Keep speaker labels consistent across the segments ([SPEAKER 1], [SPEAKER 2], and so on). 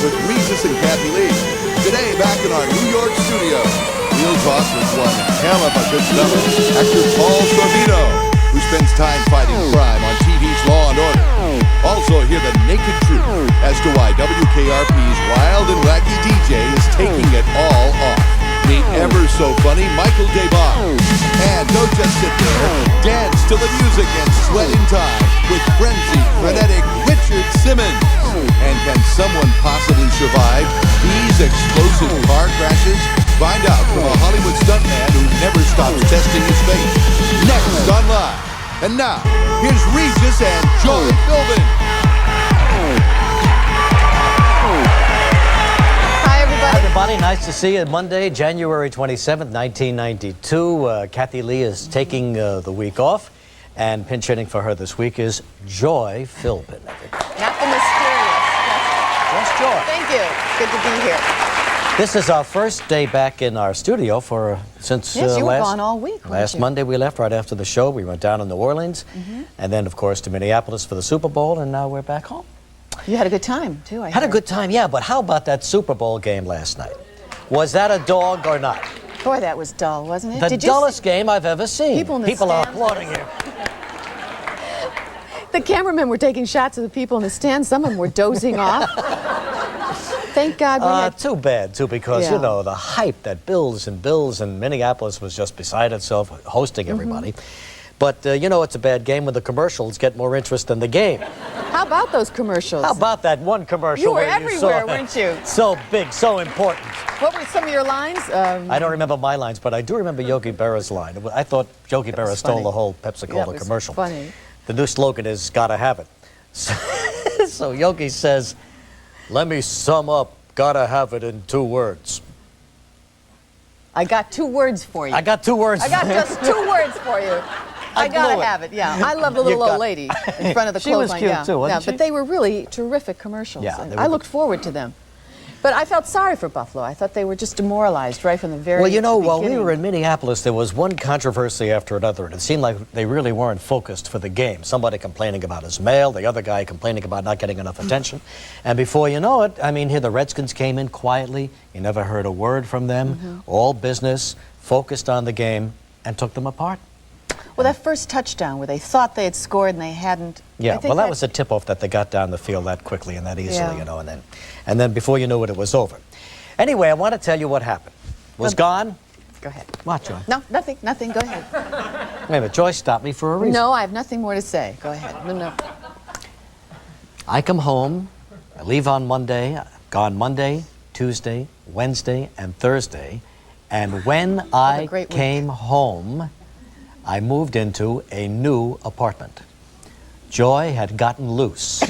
[SPEAKER 1] with Regis and Kathy Lee. Today, back in our New York studio, we'll talk with one hell of a good fellow, actor Paul Sorvino, who spends time fighting crime on TV's Law and Order. Also, hear the naked truth as to why WKRP's wild and wacky DJ is taking it all off. Meet ever-so-funny Michael Debon. And don't just sit there, dance to the music and sweat in time with frenzied, frenetic Richard Simmons. And can someone possibly survive these explosive car crashes? Find out from a Hollywood stuntman who never stops testing his fate. Next on Live. And now, here's Regis and Joy Philbin.
[SPEAKER 2] Hi, everybody. Nice to see you. Monday, January 27th, 1992. Kathy Lee is taking the week off, and pinch hitting for her this week is Joy Philbin.
[SPEAKER 3] Not the mysterious.
[SPEAKER 2] Yes, Joy.
[SPEAKER 3] Thank you. Good to be here.
[SPEAKER 2] This is our first day back in our studio since
[SPEAKER 3] yes, you were gone all week.
[SPEAKER 2] Last Monday we left right after the show. We went down to New Orleans, and then, of course, to Minneapolis for the Super Bowl, and now we're back home.
[SPEAKER 3] You had a good time, too, I
[SPEAKER 2] Had a
[SPEAKER 3] heard.
[SPEAKER 2] good time, yeah, but how about that Super Bowl game last night? Was that a dog or not?
[SPEAKER 3] Boy, that was dull, wasn't it?
[SPEAKER 2] The dullest game I've ever seen.
[SPEAKER 3] People are
[SPEAKER 2] stands applauding here.
[SPEAKER 3] The cameramen were taking shots of the people in the stands. Some of them were dozing off. Thank God we had...
[SPEAKER 2] Too bad, too, because, you know, the hype that Bills and Minneapolis was just beside itself, hosting everybody. But, you know, it's a bad game when the commercials get more interest than the game.
[SPEAKER 3] How about those commercials?
[SPEAKER 2] How about that one commercial
[SPEAKER 3] You were
[SPEAKER 2] where
[SPEAKER 3] everywhere,
[SPEAKER 2] you saw
[SPEAKER 3] weren't you?
[SPEAKER 2] So big, so important.
[SPEAKER 3] What were some of your lines?
[SPEAKER 2] I don't remember my lines, but I do remember Yogi Berra's line. I thought Yogi Berra stole
[SPEAKER 3] funny.
[SPEAKER 2] the whole Pepsi-Cola commercial.
[SPEAKER 3] Funny.
[SPEAKER 2] The new slogan is, gotta have it. So Yogi says, let me sum up, gotta have it in 2 words.
[SPEAKER 3] I got 2 words for you.
[SPEAKER 2] I got 2 words.
[SPEAKER 3] I got just 2 words for you. I gotta have it, yeah. I love the little old lady in front of the clothesline.
[SPEAKER 2] She was cute too, wasn't she?
[SPEAKER 3] But they were really terrific commercials.
[SPEAKER 2] Yeah,
[SPEAKER 3] I looked forward to them. But I felt sorry for Buffalo. I thought they were just demoralized right from the very beginning.
[SPEAKER 2] Well, you know, while we were in Minneapolis, there was one controversy after another, and it seemed like they really weren't focused for the game. Somebody complaining about his mail, the other guy complaining about not getting enough attention. And before you know it, I mean, here the Redskins came in quietly. You never heard a word from them. All business, focused on the game, and took them apart.
[SPEAKER 3] Well, that first touchdown where they thought they had scored and they hadn't.
[SPEAKER 2] Yeah, well, that was a tip-off that they got down the field that quickly and that easily, you know, and then before you knew it, it was over. Anyway, I want to tell you what happened. Was gone?
[SPEAKER 3] Go ahead.
[SPEAKER 2] What, Joy?
[SPEAKER 3] No, nothing. Go ahead.
[SPEAKER 2] Wait a minute, Joy stopped me for a reason.
[SPEAKER 3] No, I have nothing more to say. Go ahead. No.
[SPEAKER 2] I come home, I leave on Monday, gone Monday, Tuesday, Wednesday, and Thursday, and when I came home, I moved into a new apartment. Joy had gotten loose.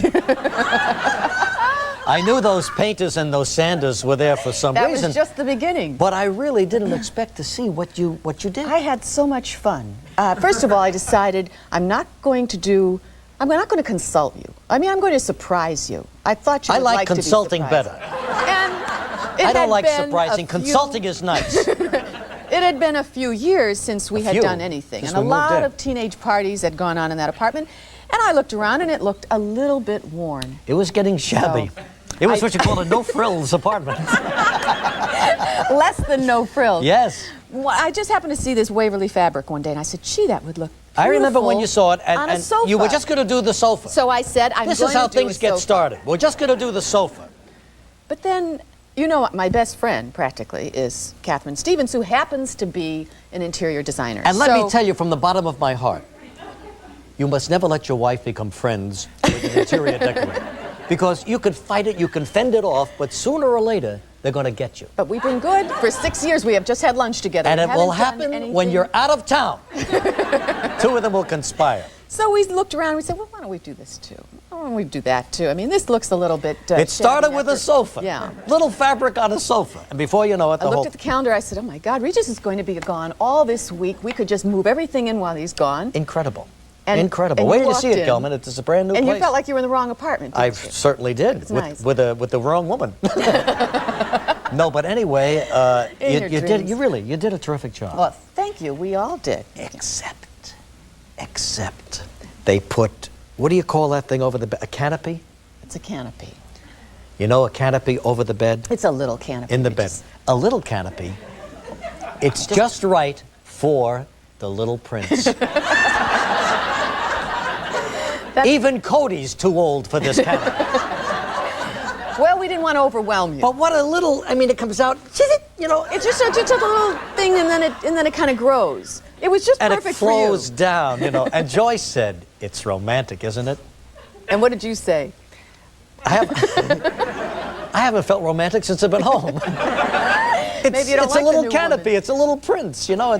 [SPEAKER 2] I knew those painters and those sanders were there for some reason.
[SPEAKER 3] That was just the beginning.
[SPEAKER 2] But I really didn't expect to see what you did.
[SPEAKER 3] I had so much fun. First of all, I decided I'm not going to consult you. I mean, I'm going to surprise you. I thought you would like to be surprised.
[SPEAKER 2] consulting better.
[SPEAKER 3] And
[SPEAKER 2] I don't like surprising. Consulting is nice.
[SPEAKER 3] It had been a few years since we had done anything, and a lot of teenage parties had gone on in that apartment, and I looked around and it looked a little bit worn.
[SPEAKER 2] It was getting shabby. It was what you call a no-frills apartment.
[SPEAKER 3] Less than no frills.
[SPEAKER 2] Yes.
[SPEAKER 3] Well, I just happened to see this Waverly fabric one day, and I said, gee, that would look beautiful.
[SPEAKER 2] I remember when you saw it,
[SPEAKER 3] on a
[SPEAKER 2] and
[SPEAKER 3] sofa.
[SPEAKER 2] you were just going to do the sofa.
[SPEAKER 3] So I said,
[SPEAKER 2] this is how things get started. We're just going to do the sofa.
[SPEAKER 3] But then, you know, my best friend, practically, is Catherine Stevens, who happens to be an interior designer.
[SPEAKER 2] And let me tell you from the bottom of my heart, you must never let your wife become friends with an interior decorator. Because you can fight it, you can fend it off, but sooner or later, they're going to get you.
[SPEAKER 3] But we've been good for 6 years. We have just had lunch together.
[SPEAKER 2] And it will happen when you're out of town. 2 of them will conspire.
[SPEAKER 3] So we looked around and we said, well, why don't we do this too? Why don't we do that too? I mean, this looks a little bit
[SPEAKER 2] It started with a sofa.
[SPEAKER 3] Yeah.
[SPEAKER 2] Little fabric on a sofa. And before you know it,
[SPEAKER 3] I looked at the calendar. I said, oh, my God, Regis is going to be gone all this week. We could just move everything in while he's gone.
[SPEAKER 2] Incredible.
[SPEAKER 3] And,
[SPEAKER 2] incredible.
[SPEAKER 3] And
[SPEAKER 2] Wait till you see it, Gelman. It's a brand new place.
[SPEAKER 3] And you felt like you were in the wrong apartment, didn't you?
[SPEAKER 2] Certainly did.
[SPEAKER 3] It's nice.
[SPEAKER 2] With the wrong woman. No, but anyway, you did a terrific job.
[SPEAKER 3] Well, thank you. We all did.
[SPEAKER 2] Except they put, what do you call that thing over a canopy?
[SPEAKER 3] It's a canopy.
[SPEAKER 2] You know a canopy over the bed?
[SPEAKER 3] It's a little canopy.
[SPEAKER 2] In the bed. A little canopy. It's just right for the little prince. Even Cody's too old for this canopy.
[SPEAKER 3] Well, we didn't want to overwhelm you.
[SPEAKER 2] But what a little, I mean, it comes out, you know.
[SPEAKER 3] It's just a little thing, and then it kind of grows. It was just
[SPEAKER 2] and
[SPEAKER 3] perfect
[SPEAKER 2] it flows
[SPEAKER 3] for you.
[SPEAKER 2] down, you know. And Joyce said, "It's romantic, isn't it?"
[SPEAKER 3] And what did you say?
[SPEAKER 2] I haven't felt romantic since I've been home.
[SPEAKER 3] Maybe you don't
[SPEAKER 2] it's
[SPEAKER 3] like
[SPEAKER 2] a little
[SPEAKER 3] the new
[SPEAKER 2] canopy.
[SPEAKER 3] woman.
[SPEAKER 2] It's a little prince, you know.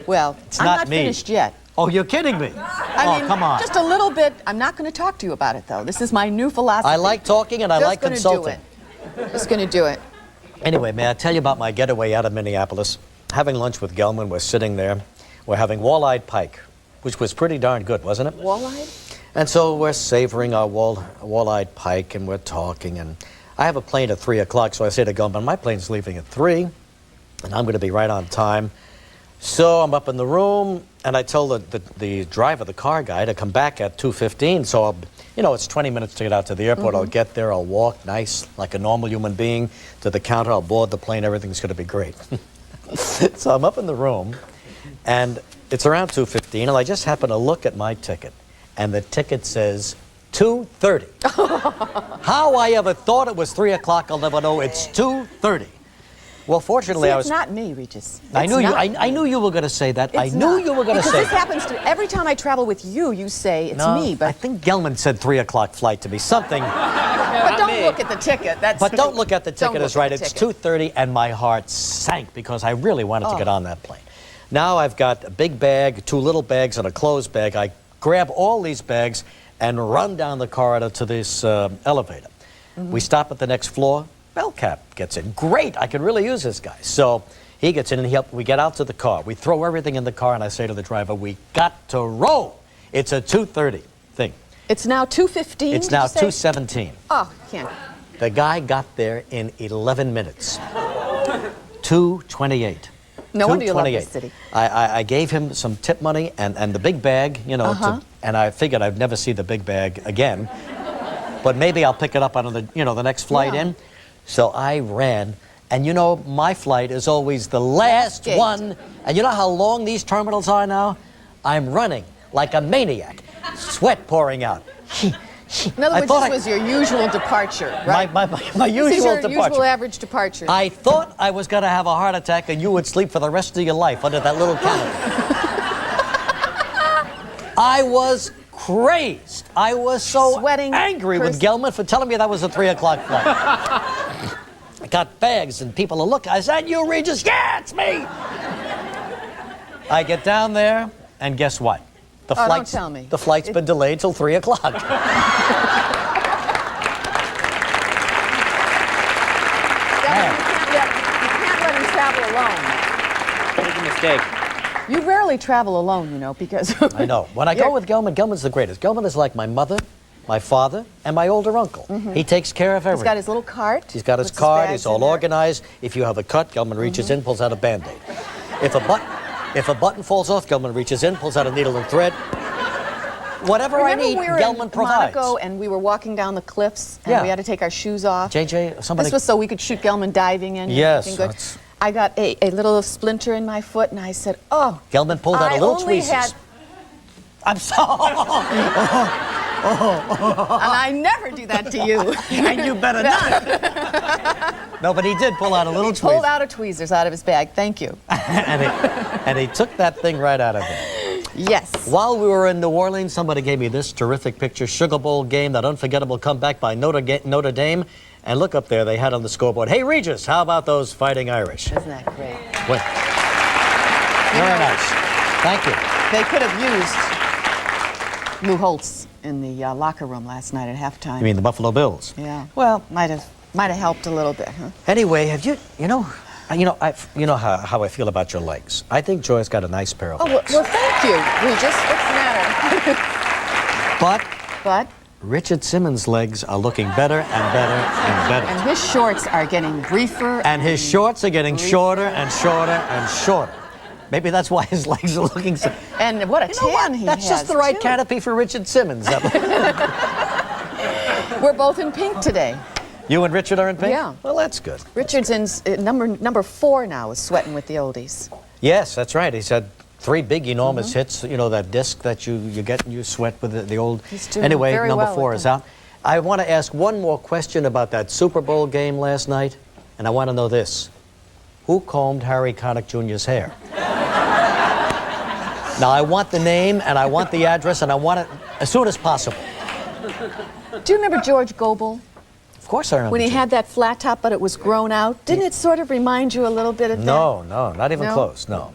[SPEAKER 3] Well,
[SPEAKER 2] it's
[SPEAKER 3] I'm
[SPEAKER 2] not
[SPEAKER 3] not
[SPEAKER 2] me.
[SPEAKER 3] finished yet.
[SPEAKER 2] Oh, you're kidding me.
[SPEAKER 3] I mean,
[SPEAKER 2] come on.
[SPEAKER 3] just a little bit. I'm not going to talk to you about it, though. This is my new philosophy.
[SPEAKER 2] I like talking and I like consulting.
[SPEAKER 3] Just going to do it.
[SPEAKER 2] Anyway, may I tell you about my getaway out of Minneapolis? Having lunch with Gelman, we're sitting there. We're having walleyed pike, which was pretty darn good, wasn't it?
[SPEAKER 3] Walleye?
[SPEAKER 2] And so we're savoring our walleyed pike, and we're talking. And I have a plane at 3 o'clock, so I say to Gelman, my plane's leaving at 3, and I'm going to be right on time. So I'm up in the room, and I tell the driver, the car guy, to come back at 2:15. So, it's 20 minutes to get out to the airport. I'll get there, I'll walk nice, like a normal human being, to the counter. I'll board the plane, everything's going to be great. So I'm up in the room, and it's around 2:15, and I just happen to look at my ticket, and the ticket says 2:30. How I ever thought it was 3 o'clock, I'll never know. It's 2:30. Well, fortunately,
[SPEAKER 3] See, it's not me, Regis.
[SPEAKER 2] I knew you were going to say that. I knew you were going to say
[SPEAKER 3] that. Because this happens to every time I travel with you. You say it's me, but
[SPEAKER 2] I think Gelman said 3 o'clock flight to me. Something.
[SPEAKER 3] But don't look at the ticket.
[SPEAKER 2] But don't look at the ticket. It's right. It's
[SPEAKER 3] ticket.
[SPEAKER 2] 2:30, and my heart sank because I really wanted to get on that plane. Now I've got a big bag, 2 little bags, and a clothes bag. I grab all these bags and run down the corridor to this elevator. We stop at the next floor. Bellcap gets in. Great, I could really use this guy. So he gets in, and we get out to the car. We throw everything in the car, and I say to the driver, we got to roll. It's a 2:30 thing.
[SPEAKER 3] It's now 2:15.
[SPEAKER 2] It's now 2:17.
[SPEAKER 3] Oh, can't.
[SPEAKER 2] The guy got there in 11 minutes. 2:28.
[SPEAKER 3] No wonder you love this city.
[SPEAKER 2] I gave him some tip money and the big bag, and I figured I'd never see the big bag again. But maybe I'll pick it up on the next flight in. So I ran, and my flight is always the last one. And you know how long these terminals are now? I'm running like a maniac, sweat pouring out.
[SPEAKER 3] In other words, this was your usual departure, right?
[SPEAKER 2] My usual
[SPEAKER 3] this is your
[SPEAKER 2] departure.
[SPEAKER 3] usual average departure.
[SPEAKER 2] I thought I was going to have a heart attack and you would sleep for the rest of your life under that little canopy. I was crazed. I was so angry with Gelman for telling me that was a 3 o'clock flight. I got bags and people are looking. I said, you, Regis? Yeah, it's me. I get down there, and guess what?
[SPEAKER 3] Don't tell me.
[SPEAKER 2] The flight's been delayed till 3 o'clock.
[SPEAKER 3] You can't let him travel alone.
[SPEAKER 4] Big mistake.
[SPEAKER 3] You rarely travel alone, because...
[SPEAKER 2] I know. When I go with Gelman, Gelman's the greatest. Gelman is like my mother, my father, and my older uncle. He takes care of everything.
[SPEAKER 3] He's got his little cart.
[SPEAKER 2] He's got his cart. He's all organized. If you have a cut, Gelman reaches in, pulls out a Band-Aid. If a button falls off, Gelman reaches in, pulls out a needle and thread. Whatever I need, Gelman provides.
[SPEAKER 3] Monaco, and we were walking down the cliffs, and we had to take our shoes off.
[SPEAKER 2] somebody...
[SPEAKER 3] This was so we could shoot Gelman diving in.
[SPEAKER 2] Yes.
[SPEAKER 3] I got a little splinter in my foot, and I said, oh.
[SPEAKER 2] Gelman pulled out a little tweezers. I'm sorry.
[SPEAKER 3] And I never do that to you.
[SPEAKER 2] And you better not. No, but he did pull out a little tweezer.
[SPEAKER 3] He pulled out a tweezers out of his bag. Thank you.
[SPEAKER 2] and he took that thing right out of there.
[SPEAKER 3] Yes.
[SPEAKER 2] While we were in New Orleans, somebody gave me this terrific picture, Sugar Bowl game, that unforgettable comeback by Notre Dame. And look up there, they had on the scoreboard, hey, Regis, how about those Fighting Irish?
[SPEAKER 3] Isn't that great?
[SPEAKER 2] Well, very nice. Thank you.
[SPEAKER 3] They could have used Lou Holtz in the locker room last night at halftime.
[SPEAKER 2] You mean the Buffalo Bills?
[SPEAKER 3] Yeah. Well, might have helped a little bit, huh?
[SPEAKER 2] Anyway, have you know how I feel about your legs. I think Joy's got a nice pair of legs.
[SPEAKER 3] Well, thank you, Regis. What's the matter? But
[SPEAKER 2] Richard Simmons' legs are looking better and better and better.
[SPEAKER 3] And his shorts are getting briefer.
[SPEAKER 2] And his shorts are getting shorter and shorter and shorter. Maybe that's why his legs are looking so...
[SPEAKER 3] And what a tan he has,
[SPEAKER 2] That's just the right canopy for Richard Simmons.
[SPEAKER 3] We're both in pink today.
[SPEAKER 2] You and Richard are in pink?
[SPEAKER 3] Yeah.
[SPEAKER 2] Well, that's good.
[SPEAKER 3] Richard's in number 4 now, is sweating with the oldies.
[SPEAKER 2] Yes, that's right. He's had 3 big, enormous hits. You know, that disc that you get and you sweat with the old...
[SPEAKER 3] He's doing
[SPEAKER 2] anyway,
[SPEAKER 3] very
[SPEAKER 2] number
[SPEAKER 3] well
[SPEAKER 2] 4
[SPEAKER 3] with
[SPEAKER 2] is
[SPEAKER 3] them.
[SPEAKER 2] out. I want to ask one more question about that Super Bowl game last night, and I want to know this. Who combed Harry Connick Jr.'s hair? Now, I want the name, and I want the address, and I want it as soon as possible.
[SPEAKER 3] Do you remember George Goebel?
[SPEAKER 2] Of course I remember.
[SPEAKER 3] When he
[SPEAKER 2] Jim.
[SPEAKER 3] had that flat top, but it was grown out? Didn't it sort of remind you a little bit of that?
[SPEAKER 2] No, not even
[SPEAKER 3] No?
[SPEAKER 2] close, no.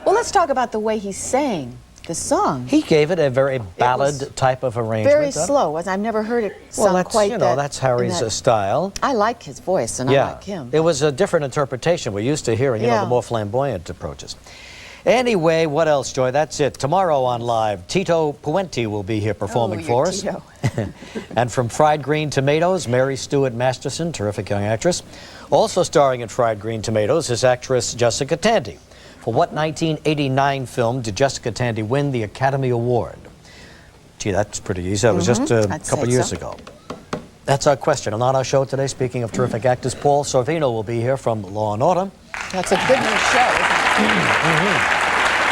[SPEAKER 3] Well, let's talk about the way he sang the song.
[SPEAKER 2] He gave it a very ballad type of arrangement.
[SPEAKER 3] Very
[SPEAKER 2] huh?
[SPEAKER 3] slow. I've never heard it
[SPEAKER 2] Well,
[SPEAKER 3] sung
[SPEAKER 2] that's,
[SPEAKER 3] quite
[SPEAKER 2] you know,
[SPEAKER 3] that.
[SPEAKER 2] that's
[SPEAKER 3] in
[SPEAKER 2] Harry's
[SPEAKER 3] that-
[SPEAKER 2] style.
[SPEAKER 3] I like his voice, and I like him.
[SPEAKER 2] It was a different interpretation. We're used to hearing, you know,
[SPEAKER 3] Yeah.
[SPEAKER 2] the more flamboyant approaches. Anyway, what else, Joy? That's it. Tomorrow on Live, Tito Puente will be here performing
[SPEAKER 3] you're
[SPEAKER 2] for us.
[SPEAKER 3] Tito.
[SPEAKER 2] And from Fried Green Tomatoes, Mary Stuart Masterson, terrific young actress. Also starring in Fried Green Tomatoes is actress Jessica Tandy. For what 1989 film did Jessica Tandy win the Academy Award? Gee, that's pretty easy. That was just a
[SPEAKER 3] I'd
[SPEAKER 2] couple
[SPEAKER 3] say
[SPEAKER 2] years
[SPEAKER 3] so.
[SPEAKER 2] ago. That's our question. And on our show today, speaking of terrific actors, Paul Sorvino will be here from Law & Order.
[SPEAKER 3] That's a good new show, isn't it?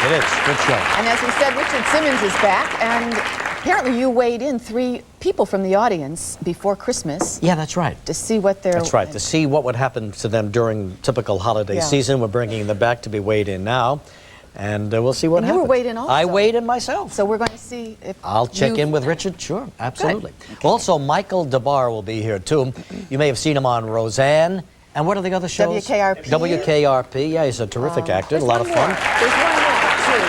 [SPEAKER 2] It is. Good show.
[SPEAKER 3] And as we said, Richard Simmons is back, and apparently you weighed in 3 people from the audience before Christmas
[SPEAKER 2] Yeah, that's right.
[SPEAKER 3] to see what their...
[SPEAKER 2] That's right. To see what would happen to them during typical holiday
[SPEAKER 3] Yeah.
[SPEAKER 2] season, we're bringing them back to be weighed in now. And we'll see what
[SPEAKER 3] And you
[SPEAKER 2] happens.
[SPEAKER 3] were weighed in also.
[SPEAKER 2] I weighed in myself.
[SPEAKER 3] So we're going to see if
[SPEAKER 2] I'll check
[SPEAKER 3] you-
[SPEAKER 2] in with Richard. Sure, absolutely. Also, Michael DeBar will be here, too. You may have seen him on Roseanne. And what are the other shows?
[SPEAKER 3] WKRP.
[SPEAKER 2] WKRP. Yeah, he's a terrific actor. A lot of fun.
[SPEAKER 3] There's one more, too.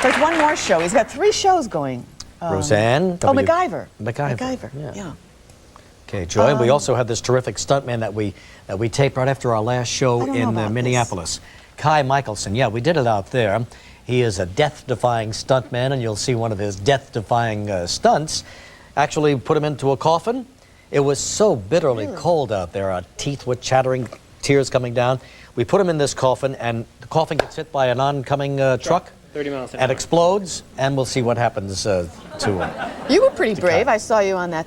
[SPEAKER 3] There's one more show. He's got 3 shows going.
[SPEAKER 2] Roseanne.
[SPEAKER 3] MacGyver.
[SPEAKER 2] MacGyver.
[SPEAKER 3] Yeah.
[SPEAKER 2] Okay, Joy. We also have this terrific stuntman that we taped right after our last
[SPEAKER 3] I
[SPEAKER 2] show
[SPEAKER 3] don't know
[SPEAKER 2] in
[SPEAKER 3] about
[SPEAKER 2] Minneapolis. Kai Michelson. Yeah, we did it out there. He is a death-defying stuntman, and you'll see one of his death-defying stunts. Actually put him into a coffin. It was so bitterly cold out there. Our teeth were chattering, tears coming down. We put him in this coffin, and the coffin gets hit by an oncoming truck.
[SPEAKER 4] 30 miles an
[SPEAKER 2] And
[SPEAKER 4] hour.
[SPEAKER 2] explodes, and we'll see what happens to him.
[SPEAKER 3] You were pretty brave. I saw you on that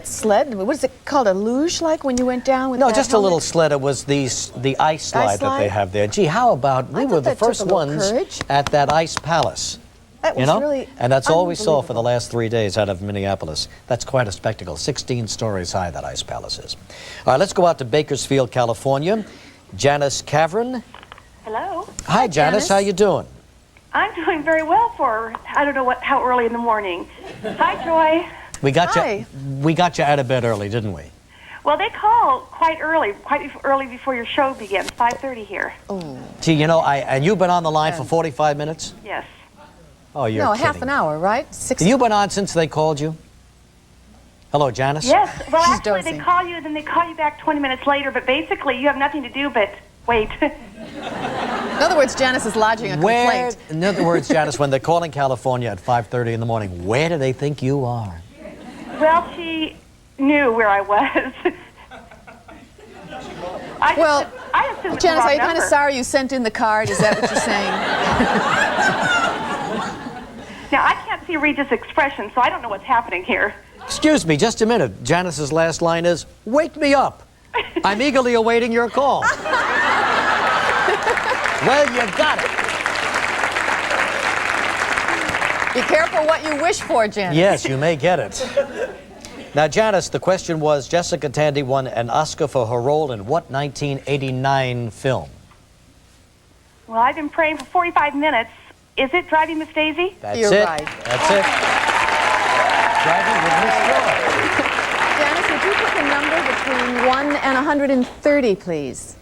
[SPEAKER 3] sled. What is it called? A luge, like when you went down with
[SPEAKER 2] No,
[SPEAKER 3] that
[SPEAKER 2] just a
[SPEAKER 3] helmet?
[SPEAKER 2] little sled. It was the ice slide that they
[SPEAKER 3] slide?
[SPEAKER 2] have there. Gee, how about we
[SPEAKER 3] I
[SPEAKER 2] were
[SPEAKER 3] thought
[SPEAKER 2] the
[SPEAKER 3] that took
[SPEAKER 2] first
[SPEAKER 3] a little
[SPEAKER 2] ones
[SPEAKER 3] courage.
[SPEAKER 2] at that ice palace.
[SPEAKER 3] That was
[SPEAKER 2] You know?
[SPEAKER 3] really
[SPEAKER 2] And that's all we saw for the
[SPEAKER 3] unbelievable.
[SPEAKER 2] last 3 days out of Minneapolis. That's quite a spectacle. 16 stories high, that ice palace is. All right, let's go out to Bakersfield, California. Janice Cavern.
[SPEAKER 5] Hello.
[SPEAKER 2] Hi, Janice.
[SPEAKER 3] Janice.
[SPEAKER 2] How you doing?
[SPEAKER 5] I'm doing very well for I don't know how early in the morning. Hi, Joy.
[SPEAKER 2] We got
[SPEAKER 3] Hi.
[SPEAKER 2] you out of bed early, didn't we?
[SPEAKER 5] Well, they call quite early before your show begins. 5:30 here.
[SPEAKER 2] Gee, you know, and you've been on the line for 45 minutes?
[SPEAKER 5] Yes.
[SPEAKER 2] Oh, you're
[SPEAKER 3] No,
[SPEAKER 2] kidding.
[SPEAKER 3] half an hour, right? 6.
[SPEAKER 2] You've been on since they called you? Hello, Janice?
[SPEAKER 5] Yes. Well,
[SPEAKER 3] She's
[SPEAKER 5] actually,
[SPEAKER 3] dozing.
[SPEAKER 5] they call you, then they call you back 20 minutes later. But basically, you have nothing to do but wait.
[SPEAKER 3] In other words, Janice is lodging a complaint.
[SPEAKER 2] In other words, Janice, when they're calling California at 5:30 in the morning, where do they think you are?
[SPEAKER 5] Well, she knew where I was.
[SPEAKER 3] Well,
[SPEAKER 5] I assumed it's
[SPEAKER 3] Janice,
[SPEAKER 5] the
[SPEAKER 3] are
[SPEAKER 5] wrong
[SPEAKER 3] you kind of
[SPEAKER 5] number.
[SPEAKER 3] sorry you sent in the card? Is that what you're saying?
[SPEAKER 5] Now, I can't see Regis' expression, so I don't know what's happening here.
[SPEAKER 2] Excuse me, just a minute. Janice's last line is, "Wake me up. I'm eagerly awaiting your call." Well, you got it.
[SPEAKER 3] Be careful what you wish for, Janice.
[SPEAKER 2] Yes, you may get it. Now, Janice, the question was, Jessica Tandy won an Oscar for her role in what 1989 film?
[SPEAKER 5] Well, I've been praying for 45 minutes. Is it Driving Miss Daisy?
[SPEAKER 2] That's
[SPEAKER 3] You're
[SPEAKER 2] it.
[SPEAKER 3] right.
[SPEAKER 2] That's it. Driving with Miss Joy.
[SPEAKER 3] Janice, would you pick a number between 1 and 130, please?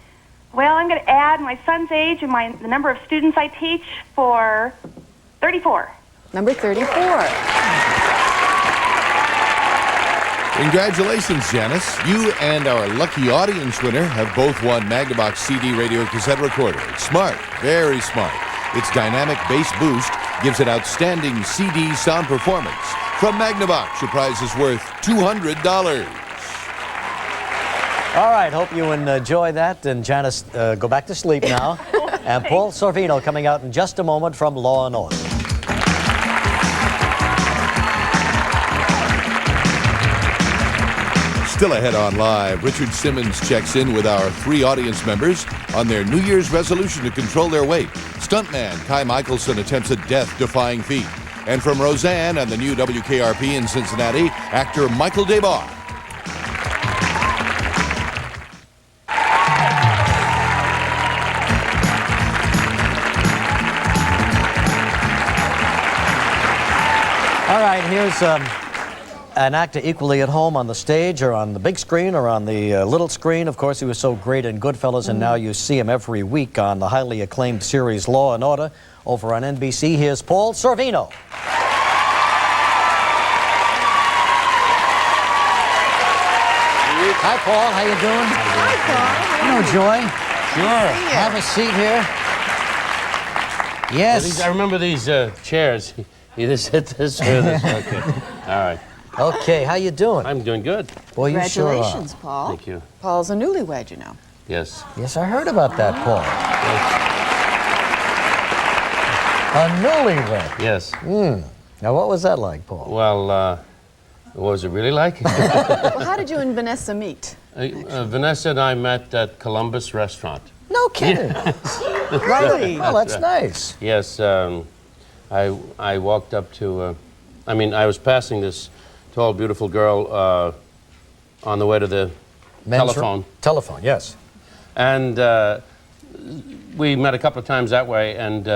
[SPEAKER 5] Well, I'm going to add my son's age and the number of students I teach for 34.
[SPEAKER 3] Number 34.
[SPEAKER 1] Congratulations, Janice. You and our lucky audience winner have both won Magnavox CD radio cassette recorder. It's smart, very smart. Its dynamic bass boost gives it outstanding CD sound performance. From Magnavox, your prize is worth $200.
[SPEAKER 2] All right, hope you enjoy that. And Janice, go back to sleep now. And Paul Sorvino coming out in just a moment from Law & Order.
[SPEAKER 1] Still ahead on Live, Richard Simmons checks in with our 3 audience members on their New Year's resolution to control their weight. Stuntman Kai Michelson attempts a death-defying feat. And from Roseanne and the new WKRP in Cincinnati, actor Michael Debar.
[SPEAKER 2] All right, here's an actor equally at home on the stage or on the big screen or on the little screen. Of course, he was so great in Goodfellas, and now you see him every week on the highly acclaimed series Law & Order over on NBC. Here's Paul Sorvino. Hi, Paul. How you doing?
[SPEAKER 3] Hi, Paul.
[SPEAKER 2] Hello, Joy. Sure.
[SPEAKER 3] you.
[SPEAKER 2] Have a seat here. Yes.
[SPEAKER 6] I remember these chairs. Either sit this or this. Okay. All right.
[SPEAKER 2] Okay, how you doing?
[SPEAKER 6] I'm doing good.
[SPEAKER 2] Boy, you sure are.
[SPEAKER 3] Congratulations, Paul.
[SPEAKER 6] Thank you.
[SPEAKER 3] Paul's a newlywed, you know.
[SPEAKER 6] Yes.
[SPEAKER 2] Yes, I heard about that, Paul. A newlywed.
[SPEAKER 6] Yes.
[SPEAKER 2] Now, what was that like, Paul?
[SPEAKER 6] Well, what was it really like?
[SPEAKER 3] Well, how did you and Vanessa meet?
[SPEAKER 6] Vanessa and I met at Columbus Restaurant.
[SPEAKER 2] No kidding.
[SPEAKER 3] Really?
[SPEAKER 2] Well, that's nice.
[SPEAKER 6] Yes. I walked up to, I was passing this tall, beautiful girl on the way to the telephone.
[SPEAKER 2] Telephone, yes.
[SPEAKER 6] And we met a couple of times that way, and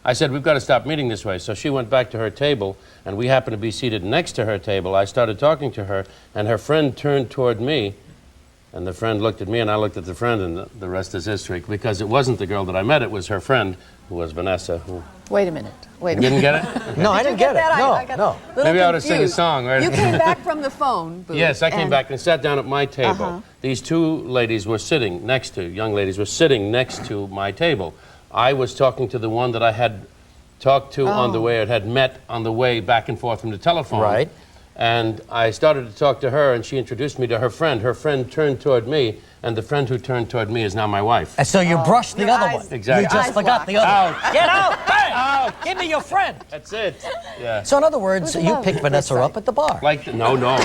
[SPEAKER 6] I said, we've got to stop meeting this way. So she went back to her table, and we happened to be seated next to her table. I started talking to her, and her friend turned toward me, and the friend looked at me, and I looked at the friend, and the rest is history, because it wasn't the girl that I met, it was her friend, who was Vanessa.
[SPEAKER 3] Wait a minute.
[SPEAKER 6] You didn't get it?
[SPEAKER 2] No, I didn't get it.
[SPEAKER 3] that?
[SPEAKER 2] No,
[SPEAKER 3] I got
[SPEAKER 2] no.
[SPEAKER 3] a little
[SPEAKER 6] Maybe I ought to sing a
[SPEAKER 3] confused.
[SPEAKER 6] song, right?
[SPEAKER 3] You came back from the phone booth.
[SPEAKER 6] Yes, I came
[SPEAKER 3] and-
[SPEAKER 6] back and sat down at my table. These 2 ladies were sitting next to, young ladies were sitting next to my table. I was talking to the one that I had talked to on the way, or had met on the way back and forth from the telephone.
[SPEAKER 2] Right.
[SPEAKER 6] And I started to talk to her, and she introduced me to her friend. Her friend turned toward me, and the friend who turned toward me is now my wife.
[SPEAKER 2] And so you brushed the
[SPEAKER 3] your
[SPEAKER 2] other
[SPEAKER 3] eyes-
[SPEAKER 2] one.
[SPEAKER 6] Exactly.
[SPEAKER 2] You just
[SPEAKER 3] Eyes
[SPEAKER 2] forgot
[SPEAKER 3] locked.
[SPEAKER 2] the other
[SPEAKER 6] Out.
[SPEAKER 2] one. Get out! Hey! Give me your friend.
[SPEAKER 6] That's it. Yeah.
[SPEAKER 2] So in other words,
[SPEAKER 3] It was
[SPEAKER 2] you
[SPEAKER 3] love
[SPEAKER 2] picked
[SPEAKER 3] at
[SPEAKER 2] Vanessa
[SPEAKER 3] first
[SPEAKER 2] up
[SPEAKER 3] sight.
[SPEAKER 2] at the bar.
[SPEAKER 6] No.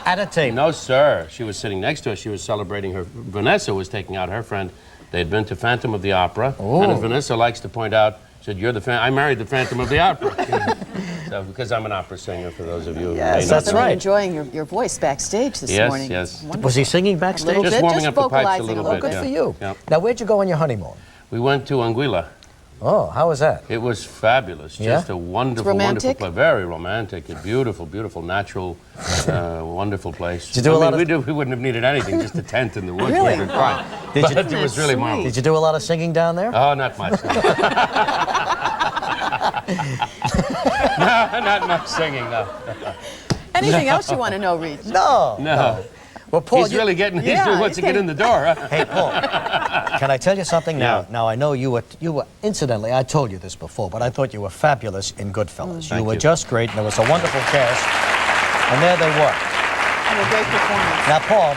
[SPEAKER 2] At a table.
[SPEAKER 6] No, sir. She was sitting next to us. She was celebrating her. Vanessa was taking out her friend. They had been to Phantom of the Opera. And as Vanessa likes to point out, said, I married the Phantom of the Opera. So, because I'm an opera singer, for those of you who may
[SPEAKER 2] Yes,
[SPEAKER 6] not
[SPEAKER 2] that's
[SPEAKER 6] know.
[SPEAKER 3] Really
[SPEAKER 2] right.
[SPEAKER 3] enjoying your voice backstage this
[SPEAKER 6] Yes,
[SPEAKER 3] morning.
[SPEAKER 6] yes.
[SPEAKER 3] Wonderful.
[SPEAKER 2] Was he singing backstage?
[SPEAKER 3] little
[SPEAKER 6] Just
[SPEAKER 3] bit,
[SPEAKER 6] warming
[SPEAKER 3] just
[SPEAKER 6] up the pipes a
[SPEAKER 3] vocalizing
[SPEAKER 6] little
[SPEAKER 3] a little
[SPEAKER 6] bit.
[SPEAKER 2] Good
[SPEAKER 3] bit.
[SPEAKER 2] for you.
[SPEAKER 6] Yeah.
[SPEAKER 2] Now, where'd you go on your honeymoon?
[SPEAKER 6] We went to Anguilla.
[SPEAKER 2] Oh, how was that?
[SPEAKER 6] It was fabulous.
[SPEAKER 2] Yeah?
[SPEAKER 6] Just a wonderful,
[SPEAKER 3] romantic?
[SPEAKER 6] wonderful place. Very romantic. A beautiful, beautiful, natural, wonderful place.
[SPEAKER 2] Did you do a lot of-
[SPEAKER 6] we wouldn't have needed anything, just a tent in the woods.
[SPEAKER 3] Really?
[SPEAKER 6] We'd been fine.
[SPEAKER 2] Did
[SPEAKER 6] But
[SPEAKER 2] you-
[SPEAKER 6] it was really
[SPEAKER 3] Sweet.
[SPEAKER 6] marvelous.
[SPEAKER 2] Did you do a lot of singing down there?
[SPEAKER 6] Oh, not much. No, not much singing, no.
[SPEAKER 3] Anything else you want to know, Reed?
[SPEAKER 2] No.
[SPEAKER 6] No.
[SPEAKER 2] Well, Paul,
[SPEAKER 6] He's really getting,
[SPEAKER 3] Yeah,
[SPEAKER 6] he wants to get
[SPEAKER 3] okay.
[SPEAKER 6] in the door, huh?
[SPEAKER 2] Hey, Paul, can I tell you something now?
[SPEAKER 6] Yeah.
[SPEAKER 2] Now, I know you were, incidentally, I told you this before, but I thought you were fabulous in Goodfellas.
[SPEAKER 6] Thank
[SPEAKER 2] You were
[SPEAKER 6] you.
[SPEAKER 2] just great, and there was a wonderful cast. And there they were.
[SPEAKER 3] And a great performance.
[SPEAKER 2] Now, Paul,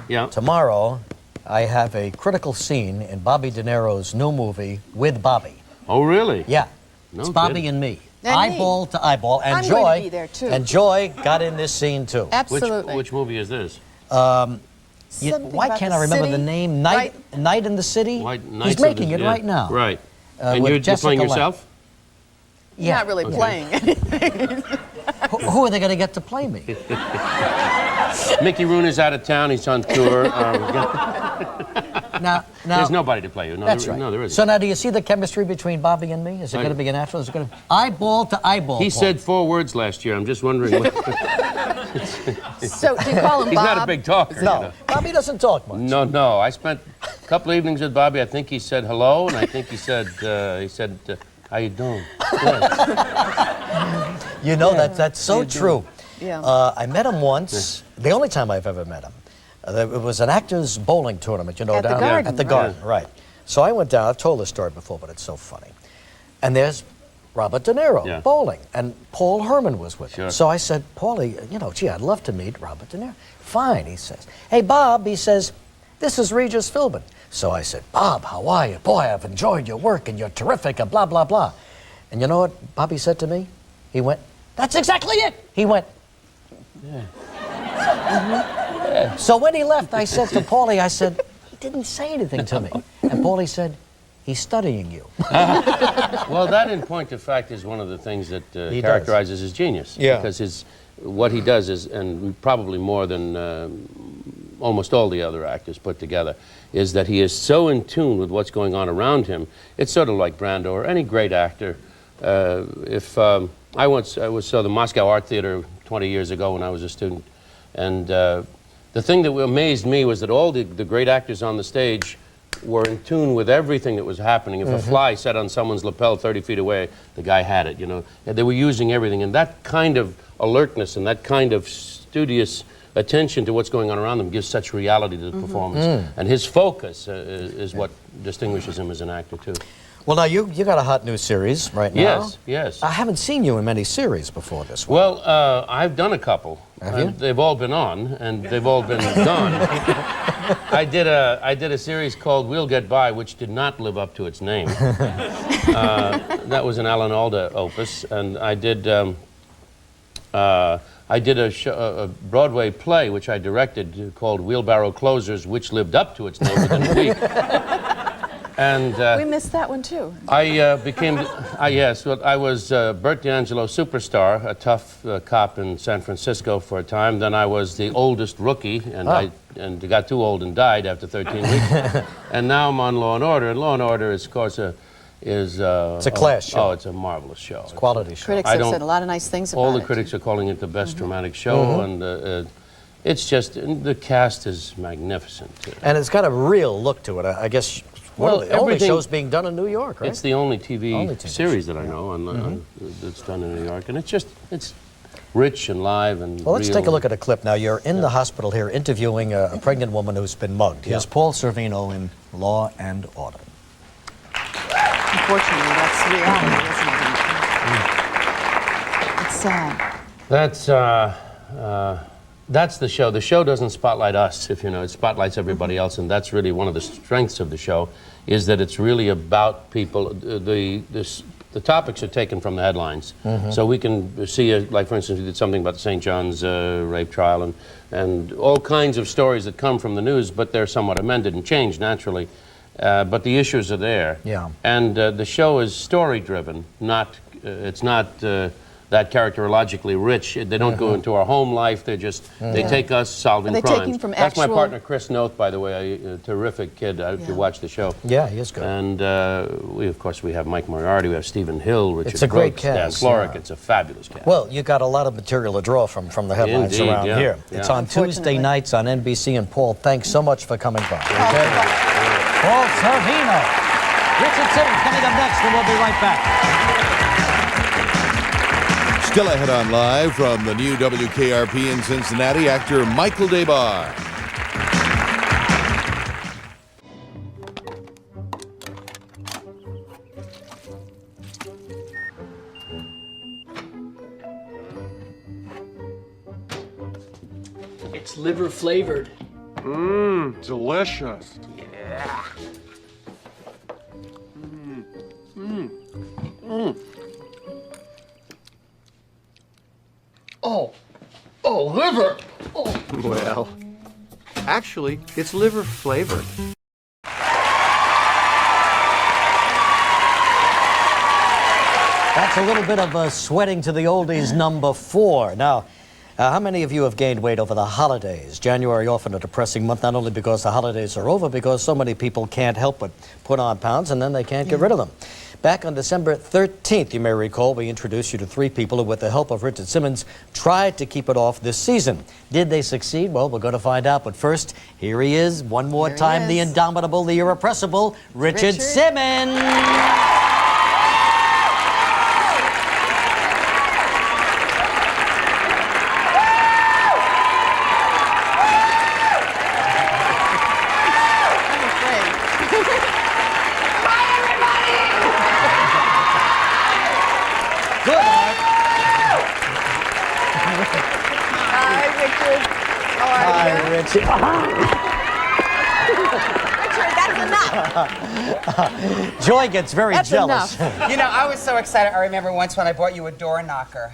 [SPEAKER 6] Yeah.
[SPEAKER 2] tomorrow, I have a critical scene in Bobby De Niro's new movie, With Bobby.
[SPEAKER 6] Oh, really?
[SPEAKER 2] Yeah.
[SPEAKER 6] No
[SPEAKER 2] It's Bobby
[SPEAKER 6] kidding.
[SPEAKER 2] and me.
[SPEAKER 3] And me.
[SPEAKER 2] Eyeball to eyeball. And
[SPEAKER 3] I'm
[SPEAKER 2] Joy.
[SPEAKER 3] going to be there, too.
[SPEAKER 2] And Joy got in this scene, too.
[SPEAKER 3] Absolutely.
[SPEAKER 6] Which movie is this?
[SPEAKER 3] Something
[SPEAKER 2] Why
[SPEAKER 3] about
[SPEAKER 2] can't
[SPEAKER 3] the
[SPEAKER 2] I remember
[SPEAKER 3] city,
[SPEAKER 2] the name?
[SPEAKER 3] right?
[SPEAKER 2] Night in the City?
[SPEAKER 6] Nights
[SPEAKER 2] He's
[SPEAKER 6] of
[SPEAKER 2] making
[SPEAKER 6] the-
[SPEAKER 2] it
[SPEAKER 6] yeah.
[SPEAKER 2] right now.
[SPEAKER 6] Right. And
[SPEAKER 2] with
[SPEAKER 6] you're
[SPEAKER 2] Jessica
[SPEAKER 6] playing
[SPEAKER 2] Lange.
[SPEAKER 6] yourself?
[SPEAKER 3] You're not really playing.
[SPEAKER 2] Who are they going to get to play me?
[SPEAKER 6] Mickey Rooney is out of town. He's on tour.
[SPEAKER 2] Now,
[SPEAKER 6] There's nobody to play you. No,
[SPEAKER 2] That's
[SPEAKER 6] there,
[SPEAKER 2] right.
[SPEAKER 6] No, there isn't.
[SPEAKER 2] So now, do you see the chemistry between Bobby and me? Is it going to be a natural? Is it going to eyeball to eyeball?
[SPEAKER 6] He
[SPEAKER 2] Paul?
[SPEAKER 6] said 4 words last year. I'm just wondering.
[SPEAKER 3] So do you call him
[SPEAKER 6] He's
[SPEAKER 3] Bob?
[SPEAKER 6] not a big talker.
[SPEAKER 2] No,
[SPEAKER 6] You know?
[SPEAKER 2] Bobby doesn't talk much.
[SPEAKER 6] No. I spent a couple evenings with Bobby. I think he said hello, and I think he said, how you doing? Yeah.
[SPEAKER 2] You know that's so true.
[SPEAKER 3] Yeah.
[SPEAKER 2] I met him once. The only time I've ever met him. It was an actors bowling tournament,
[SPEAKER 3] At the
[SPEAKER 2] down
[SPEAKER 3] Garden,
[SPEAKER 2] at the
[SPEAKER 3] right?
[SPEAKER 2] Garden, right? So I went down. I've told this story before, but it's so funny. And there's Robert De Niro
[SPEAKER 6] Yeah.
[SPEAKER 2] bowling, and Paul Herman was with him.
[SPEAKER 6] Sure.
[SPEAKER 2] So I said, Paulie, gee, I'd love to meet Robert De Niro. Fine, he says. Hey, Bob, he says, this is Regis Philbin. So I said, Bob, how are you? Boy, I've enjoyed your work, and you're terrific, and blah, blah, blah. And you know what Bobby said to me? He went, that's exactly it. He went, So when he left, I said to Paulie, I said, he didn't say anything to me. And Paulie said, he's studying you.
[SPEAKER 6] Well, that in point of fact is one of the things that characterizes his genius.
[SPEAKER 2] Yeah.
[SPEAKER 6] Because what he does is, and probably more than almost all the other actors put together, is that he is so in tune with what's going on around him. It's sort of like Brando or any great actor. I saw the Moscow Art Theater 20 years ago when I was a student, and the thing that amazed me was that all the great actors on the stage were in tune with everything that was happening. If a fly sat on someone's lapel 30 feet away, the guy had it, you know. They were using everything, and that kind of alertness and that kind of studious attention to what's going on around them gives such reality to the performance. And his focus is what distinguishes him as an actor, too.
[SPEAKER 2] Well, now, you got a hot new series right now.
[SPEAKER 6] Yes, yes.
[SPEAKER 2] I haven't seen you in many series before this one.
[SPEAKER 6] Well, I've done a couple.
[SPEAKER 2] Have you?
[SPEAKER 6] They've all been on, and they've all been gone. I did a series called We'll Get By, which did not live up to its name. That was an Alan Alda opus, and I did a Broadway play which I directed called Wheelbarrow Closers, which lived up to its name within a week. And
[SPEAKER 3] we missed that one too.
[SPEAKER 6] I became, yes, well, I was Bert D'Angelo superstar, a tough cop in San Francisco for a time. Then I was the oldest rookie, and I got too old and died after 13 weeks. And now I'm on Law and Order, and Law and Order is, of course, it's a
[SPEAKER 2] class show.
[SPEAKER 6] Oh, it's a marvelous show.
[SPEAKER 2] It's a quality show.
[SPEAKER 3] Critics have said a lot of nice things about it.
[SPEAKER 6] All the critics are calling it the best dramatic show, and it's just, the cast is magnificent.
[SPEAKER 2] And it's got a real look to it. I guess one of the only shows being done in New York, right?
[SPEAKER 6] It's the only TV series that I know that's done in New York, and it's rich and live and
[SPEAKER 2] Well, let's
[SPEAKER 6] real.
[SPEAKER 2] take a look at a clip. Now, you're in the hospital here interviewing a pregnant woman who's been mugged. Here's Paul Sorvino in Law and Order.
[SPEAKER 3] Unfortunately, that's reality, isn't it? It's sad.
[SPEAKER 6] That's the show. The show doesn't spotlight us, if you know. It spotlights everybody else, and that's really one of the strengths of the show, is that it's really about people. The topics are taken from the headlines. So we can see, like for instance, we did something about the St. John's rape trial and all kinds of stories that come from the news, but they're somewhat amended and changed naturally. But the issues are there.
[SPEAKER 2] Yeah.
[SPEAKER 6] And the show is story-driven, it's not that characterologically rich. They don't go into our home life. They just, they take us solving
[SPEAKER 3] Are they
[SPEAKER 6] crimes.
[SPEAKER 3] taking from
[SPEAKER 6] That's my
[SPEAKER 3] actual-
[SPEAKER 6] partner, Chris Noth, by the way, a terrific kid, if you watch the show.
[SPEAKER 2] Yeah, he is good.
[SPEAKER 6] And of course, we have Mike Moriarty, we have Stephen Hill, Richard
[SPEAKER 2] It's a great
[SPEAKER 6] Brooks, Dan
[SPEAKER 2] cast,
[SPEAKER 6] Florek.
[SPEAKER 2] yeah.
[SPEAKER 6] It's a fabulous cast.
[SPEAKER 2] Well, you got a lot of material to draw from the headlines
[SPEAKER 6] Indeed,
[SPEAKER 2] around
[SPEAKER 6] yeah,
[SPEAKER 2] here.
[SPEAKER 6] yeah.
[SPEAKER 2] It's on Tuesday nights on NBC, and Paul, thanks so much for coming by.
[SPEAKER 6] Okay.
[SPEAKER 2] Paul Sorvino. Richard Simmons coming up next, and we'll be right back.
[SPEAKER 1] Still ahead on Live from the new WKRP in Cincinnati, actor Michael Debar.
[SPEAKER 7] It's liver flavored.
[SPEAKER 8] Mmm, delicious.
[SPEAKER 7] Oh, liver!
[SPEAKER 8] Well, actually, it's liver flavored.
[SPEAKER 2] That's a little bit of sweating to the oldies number 4. Now, how many of you have gained weight over the holidays? January often a depressing month, not only because the holidays are over, because so many people can't help but put on pounds and then they can't get rid of them. Back on December 13th, you may recall, we introduced you to 3 people who, with the help of Richard Simmons, tried to keep it off this season. Did they succeed? Well, we're going to find out. But first, here he is, one more time, the indomitable, the irrepressible, Richard Simmons. Richard,
[SPEAKER 3] that's enough.
[SPEAKER 2] Joy gets very jealous.
[SPEAKER 3] Enough.
[SPEAKER 9] You know, I was so excited. I remember once when I bought you a door knocker.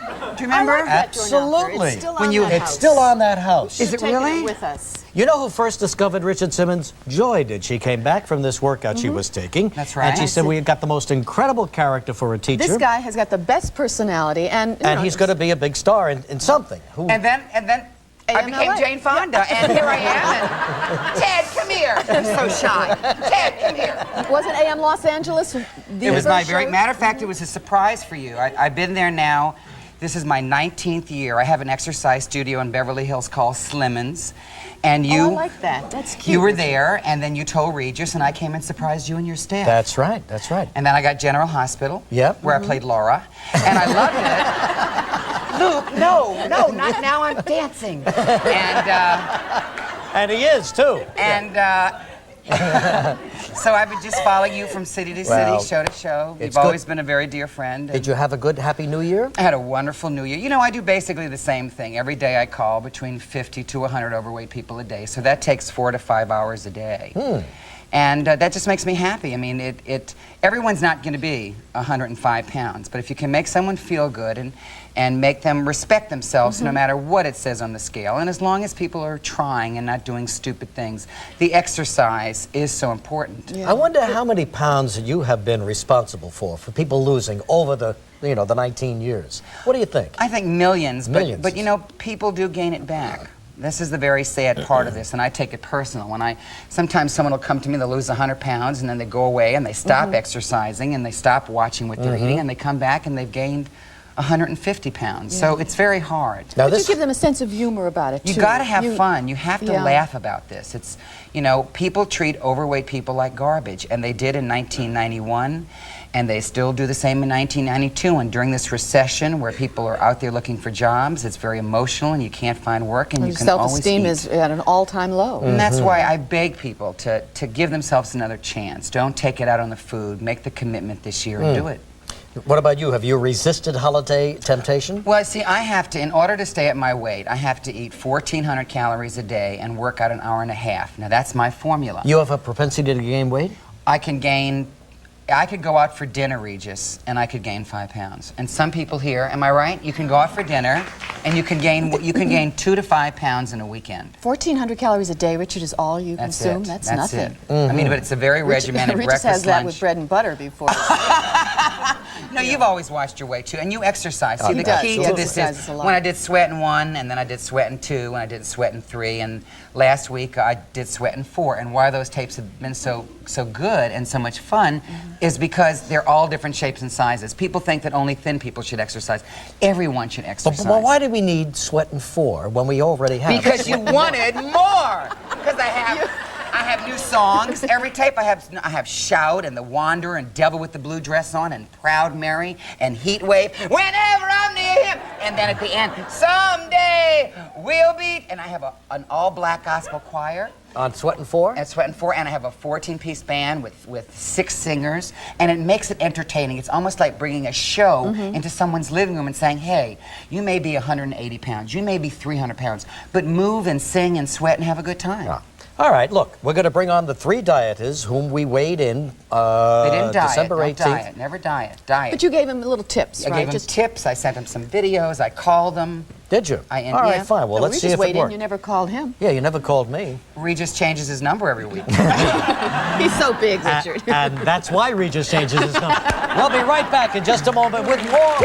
[SPEAKER 9] Do you remember?
[SPEAKER 3] I like that door knocker.
[SPEAKER 2] Absolutely.
[SPEAKER 3] It's still
[SPEAKER 9] When
[SPEAKER 3] on
[SPEAKER 9] you-
[SPEAKER 3] that
[SPEAKER 2] It's
[SPEAKER 3] house.
[SPEAKER 2] still on that house.
[SPEAKER 9] Is it
[SPEAKER 3] Taking
[SPEAKER 9] really?
[SPEAKER 3] it with us.
[SPEAKER 2] You know who first discovered Richard Simmons? Joy did. She came back from this workout she was taking.
[SPEAKER 9] That's right.
[SPEAKER 2] And she
[SPEAKER 9] I
[SPEAKER 2] said,
[SPEAKER 3] see.
[SPEAKER 2] we got the most incredible character for a teacher.
[SPEAKER 3] This guy has got the best personality, and you
[SPEAKER 2] and
[SPEAKER 3] know,
[SPEAKER 2] he's going to be a big star in something. Who,
[SPEAKER 9] And then I
[SPEAKER 3] A.M.
[SPEAKER 9] became
[SPEAKER 3] LA.
[SPEAKER 9] Jane Fonda, and here I am. And Ted, come here. I'm so shy. Ted, come here.
[SPEAKER 3] wasn't AM Los Angeles the
[SPEAKER 9] It was my
[SPEAKER 3] first
[SPEAKER 9] very
[SPEAKER 3] show?
[SPEAKER 9] matter of fact. It was a surprise for you. I've been there now. This is my 19th year. I have an exercise studio in Beverly Hills called Slimmons, and you.
[SPEAKER 3] Oh, I like that. That's cute.
[SPEAKER 9] You were there, and then you told Regis, and I came and surprised you and your staff.
[SPEAKER 2] That's right. That's right.
[SPEAKER 9] And then I got General Hospital,
[SPEAKER 2] Yep.
[SPEAKER 9] where I played Laura, and I loved it. Luke, no, not now. I'm dancing.
[SPEAKER 2] And he is, too.
[SPEAKER 9] So I would just follow you from city to
[SPEAKER 2] Well,
[SPEAKER 9] city, show to show.
[SPEAKER 2] it's
[SPEAKER 9] You've always
[SPEAKER 2] good.
[SPEAKER 9] been a very dear friend.
[SPEAKER 2] Did you have a good, happy New Year?
[SPEAKER 9] I had a wonderful New Year. You know, I do basically the same thing. Every day I call between 50 to 100 overweight people a day. So that takes 4 to 5 hours a day. And that just makes me happy. I mean, everyone's not going to be 105 pounds, but if you can make someone feel good and make them respect themselves no matter what it says on the scale, and as long as people are trying and not doing stupid things, the exercise is so important.
[SPEAKER 2] I wonder how many pounds you have been responsible for people losing over the 19 years. What do you think?
[SPEAKER 9] I think millions,
[SPEAKER 2] Millions.
[SPEAKER 9] but you know, people do gain it back. This is the very sad part of this, and I take it personal. Sometimes someone will come to me, they'll lose 100 pounds, and then they go away and they stop exercising and they stop watching what they're eating, and they come back and they've gained 150 pounds. So it's very hard.
[SPEAKER 2] Now
[SPEAKER 3] But you give them a sense of humor about it,
[SPEAKER 9] You
[SPEAKER 3] too.
[SPEAKER 9] got to have fun. You have to
[SPEAKER 3] Yeah.
[SPEAKER 9] laugh about this. It's, you know, people treat overweight people like garbage, and they did in 1991, and they still do the same in 1992. And during this recession, where people are out there looking for jobs, it's very emotional, and you can't find work, and you can always
[SPEAKER 3] Self-esteem
[SPEAKER 9] eat.
[SPEAKER 3] is at an all-time low.
[SPEAKER 9] And that's why I beg people to give themselves another chance. Don't take it out on the food. Make the commitment this year and do it.
[SPEAKER 2] What about you? Have you resisted holiday temptation?
[SPEAKER 9] Well, see, I have to, in order to stay at my weight, I have to eat 1,400 calories a day and work out an hour and a half. Now, that's my formula.
[SPEAKER 2] You have a propensity to gain weight?
[SPEAKER 9] I could go out for dinner, Regis, and I could gain 5 pounds. And some people here, am I right? You can go out for dinner, and you can gain 2 to 5 pounds in a weekend.
[SPEAKER 3] 1,400 calories a day, Richard, is all you
[SPEAKER 9] That's
[SPEAKER 3] consume?
[SPEAKER 9] it.
[SPEAKER 3] That's nothing.
[SPEAKER 9] It. I mean, but it's a very regimented
[SPEAKER 3] Regis
[SPEAKER 9] breakfast,
[SPEAKER 3] has that
[SPEAKER 9] lunch.
[SPEAKER 3] with bread and butter before.
[SPEAKER 9] No, you've always watched your weight too, and you exercise. See,
[SPEAKER 3] He
[SPEAKER 9] the
[SPEAKER 3] does.
[SPEAKER 9] key
[SPEAKER 3] He
[SPEAKER 9] to this
[SPEAKER 3] exercises
[SPEAKER 9] is
[SPEAKER 3] a lot.
[SPEAKER 9] when I did sweat in 1, and then I did sweat in 2, and I did sweat in 3, and last week I did sweat in 4. And why those tapes have been so good and so much fun is because they're all different shapes and sizes. People think that only thin people should exercise. Everyone should exercise.
[SPEAKER 2] But why do we need sweat and 4 when we already have?
[SPEAKER 9] Because you wanted more. Because I have new songs. Every tape I have Shout and The Wanderer and Devil with the Blue Dress On and Proud Mary and Heat Wave. Whenever I'm near him. And then at the end, someday we'll be. And I have an all-black gospel choir.
[SPEAKER 2] On Sweat and 4?
[SPEAKER 9] At Sweat and 4, and I have a 14-piece band with 6 singers, and it makes it entertaining. It's almost like bringing a show into someone's living room and saying, hey, you may be 180 pounds, you may be 300 pounds, but move and sing and sweat and have a good time.
[SPEAKER 2] Yeah. All right, look, we're going to bring on the 3 dieters whom we weighed in
[SPEAKER 9] They didn't diet.
[SPEAKER 2] December 18th.
[SPEAKER 9] Don't diet. Never diet. Diet.
[SPEAKER 3] But you gave him little tips,
[SPEAKER 9] I
[SPEAKER 3] right?
[SPEAKER 9] gave them tips. I sent them some videos. I called them.
[SPEAKER 2] Did you?
[SPEAKER 9] All
[SPEAKER 2] All right, fine. Well, let's see if it
[SPEAKER 3] waited.
[SPEAKER 2] worked.
[SPEAKER 3] You never called him.
[SPEAKER 2] Yeah, you never called me.
[SPEAKER 9] Regis changes his number every week.
[SPEAKER 3] He's so big, Richard.
[SPEAKER 2] And that's why Regis changes his number. We'll be right back in just a moment with more.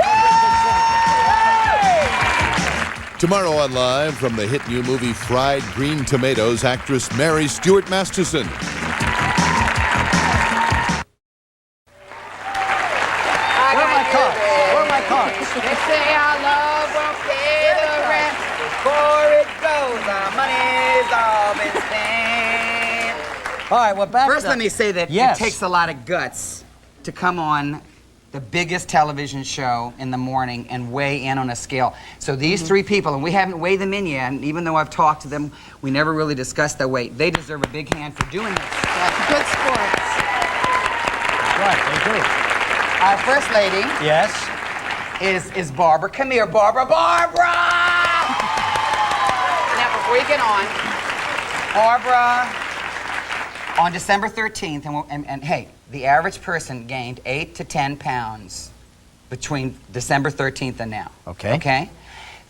[SPEAKER 1] Tomorrow on Live from the hit new movie Fried Green Tomatoes, actress Mary Stuart Masterson.
[SPEAKER 2] Where are my cards? Where are my cards?
[SPEAKER 9] They say our love won't pay the rent. Before it goes, our money's all been spent.
[SPEAKER 2] All right, we're back.
[SPEAKER 9] First, let me say that
[SPEAKER 2] Yes.
[SPEAKER 9] it takes a lot of guts to come on the biggest television show in the morning and weigh in on a scale. So these 3 people, and we haven't weighed them in yet, and even though I've talked to them, we never really discussed their weight. They deserve a big hand for doing this.
[SPEAKER 3] Good sports.
[SPEAKER 2] Right, they do.
[SPEAKER 9] Our first lady
[SPEAKER 2] Yes.
[SPEAKER 9] is Barbara. Come here, Barbara. Barbara! Now, before you get on, Barbara, on December 13th, and hey, the average person gained 8 to 10 pounds between December 13th and now.
[SPEAKER 2] Okay.
[SPEAKER 9] Okay?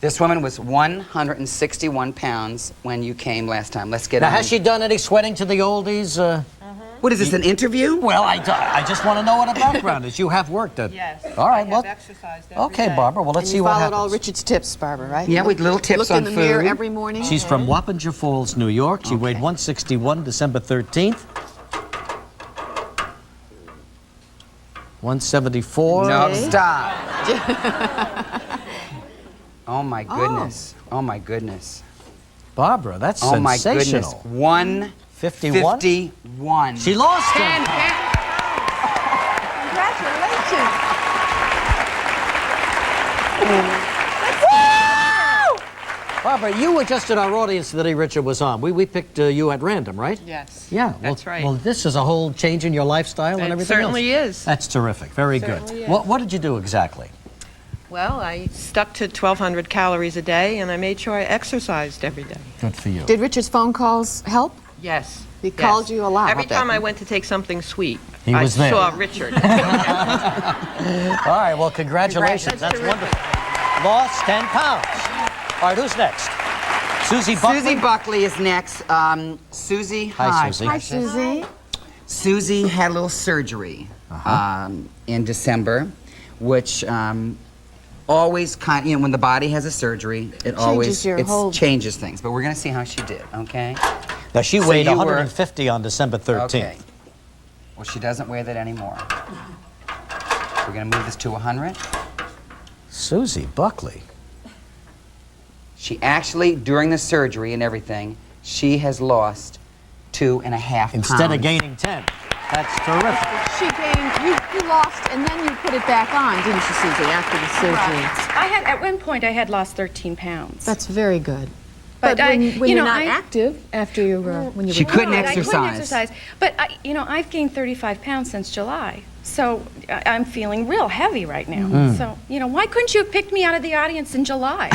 [SPEAKER 9] This woman was 161 pounds when you came last time. Let's get
[SPEAKER 2] Now,
[SPEAKER 9] on.
[SPEAKER 2] has she done any sweating to the oldies?
[SPEAKER 9] What is this, an interview?
[SPEAKER 2] Well, I just want to know what the background is. You have worked at...
[SPEAKER 10] Yes.
[SPEAKER 2] All right,
[SPEAKER 10] I
[SPEAKER 2] well...
[SPEAKER 10] have exercised every
[SPEAKER 2] Okay,
[SPEAKER 10] day.
[SPEAKER 2] Barbara, well, let's
[SPEAKER 3] And
[SPEAKER 2] see
[SPEAKER 3] you
[SPEAKER 2] what
[SPEAKER 3] followed
[SPEAKER 2] happens.
[SPEAKER 3] all Richard's tips, Barbara, right?
[SPEAKER 9] Yeah, with little tips
[SPEAKER 3] Looked
[SPEAKER 9] on
[SPEAKER 3] in the mirror
[SPEAKER 9] food.
[SPEAKER 3] every morning.
[SPEAKER 2] She's from Wappinger Falls, New York. She weighed
[SPEAKER 9] Okay.
[SPEAKER 2] 161 December 13th. 174.
[SPEAKER 9] No,
[SPEAKER 3] Okay.
[SPEAKER 9] stop. Oh my goodness. Oh my goodness.
[SPEAKER 2] Barbara, that's
[SPEAKER 9] Oh my goodness.
[SPEAKER 2] sensational.
[SPEAKER 9] 151.
[SPEAKER 2] 51? She lost
[SPEAKER 9] 10
[SPEAKER 2] 10
[SPEAKER 9] pounds.
[SPEAKER 3] Congratulations.
[SPEAKER 2] Barbara, you were just in our audience the day Richard was on. We picked you at random, right?
[SPEAKER 10] Yes.
[SPEAKER 2] Yeah.
[SPEAKER 10] That's right.
[SPEAKER 2] Well, this is a whole change in your lifestyle and
[SPEAKER 10] It
[SPEAKER 2] everything
[SPEAKER 10] certainly
[SPEAKER 2] else.
[SPEAKER 10] is.
[SPEAKER 2] That's terrific. Very
[SPEAKER 10] Certainly
[SPEAKER 2] good.
[SPEAKER 10] is.
[SPEAKER 2] What did you do exactly?
[SPEAKER 10] Well, I stuck to 1,200 calories a day, and I made sure I exercised every day.
[SPEAKER 2] Good for you.
[SPEAKER 3] Did Richard's phone calls help?
[SPEAKER 10] Yes.
[SPEAKER 3] He called you a lot.
[SPEAKER 10] Every
[SPEAKER 3] I bet.
[SPEAKER 10] time I went to take something sweet,
[SPEAKER 2] He
[SPEAKER 10] I
[SPEAKER 2] was there.
[SPEAKER 10] saw Richard.
[SPEAKER 2] All right, well, congratulations. That's wonderful. Lost 10 pounds. All right, who's next? Susie Buckley?
[SPEAKER 9] Susie Buckley is next. Susie,
[SPEAKER 2] Hi, Susie.
[SPEAKER 3] Hi, Susie.
[SPEAKER 9] Susie had a little surgery in December, which always when the body has a surgery, it always changes things. But we're going to see how she did, okay?
[SPEAKER 2] Now, she
[SPEAKER 9] So
[SPEAKER 2] weighed
[SPEAKER 9] you were-
[SPEAKER 2] 150 on December 13th.
[SPEAKER 9] Okay. Well, she doesn't weigh that anymore. We're going to move this to 100.
[SPEAKER 2] Susie Buckley.
[SPEAKER 9] She actually, during the surgery and everything, she has lost 2.5 pounds.
[SPEAKER 2] Instead of gaining 10. That's terrific.
[SPEAKER 3] She gained, you lost, and then you put it back on, didn't you, Susie, after the surgery?
[SPEAKER 11] At one point, I had lost 13 pounds.
[SPEAKER 3] That's very good.
[SPEAKER 11] But
[SPEAKER 3] But when
[SPEAKER 11] you
[SPEAKER 3] you're
[SPEAKER 11] know,
[SPEAKER 3] not active, after you were, when you
[SPEAKER 9] She
[SPEAKER 3] were
[SPEAKER 9] couldn't
[SPEAKER 11] Right, I
[SPEAKER 9] exercise.
[SPEAKER 11] couldn't exercise. But, I've gained 35 pounds since July. So I'm feeling real heavy right now. So, why couldn't you have picked me out of the audience in July?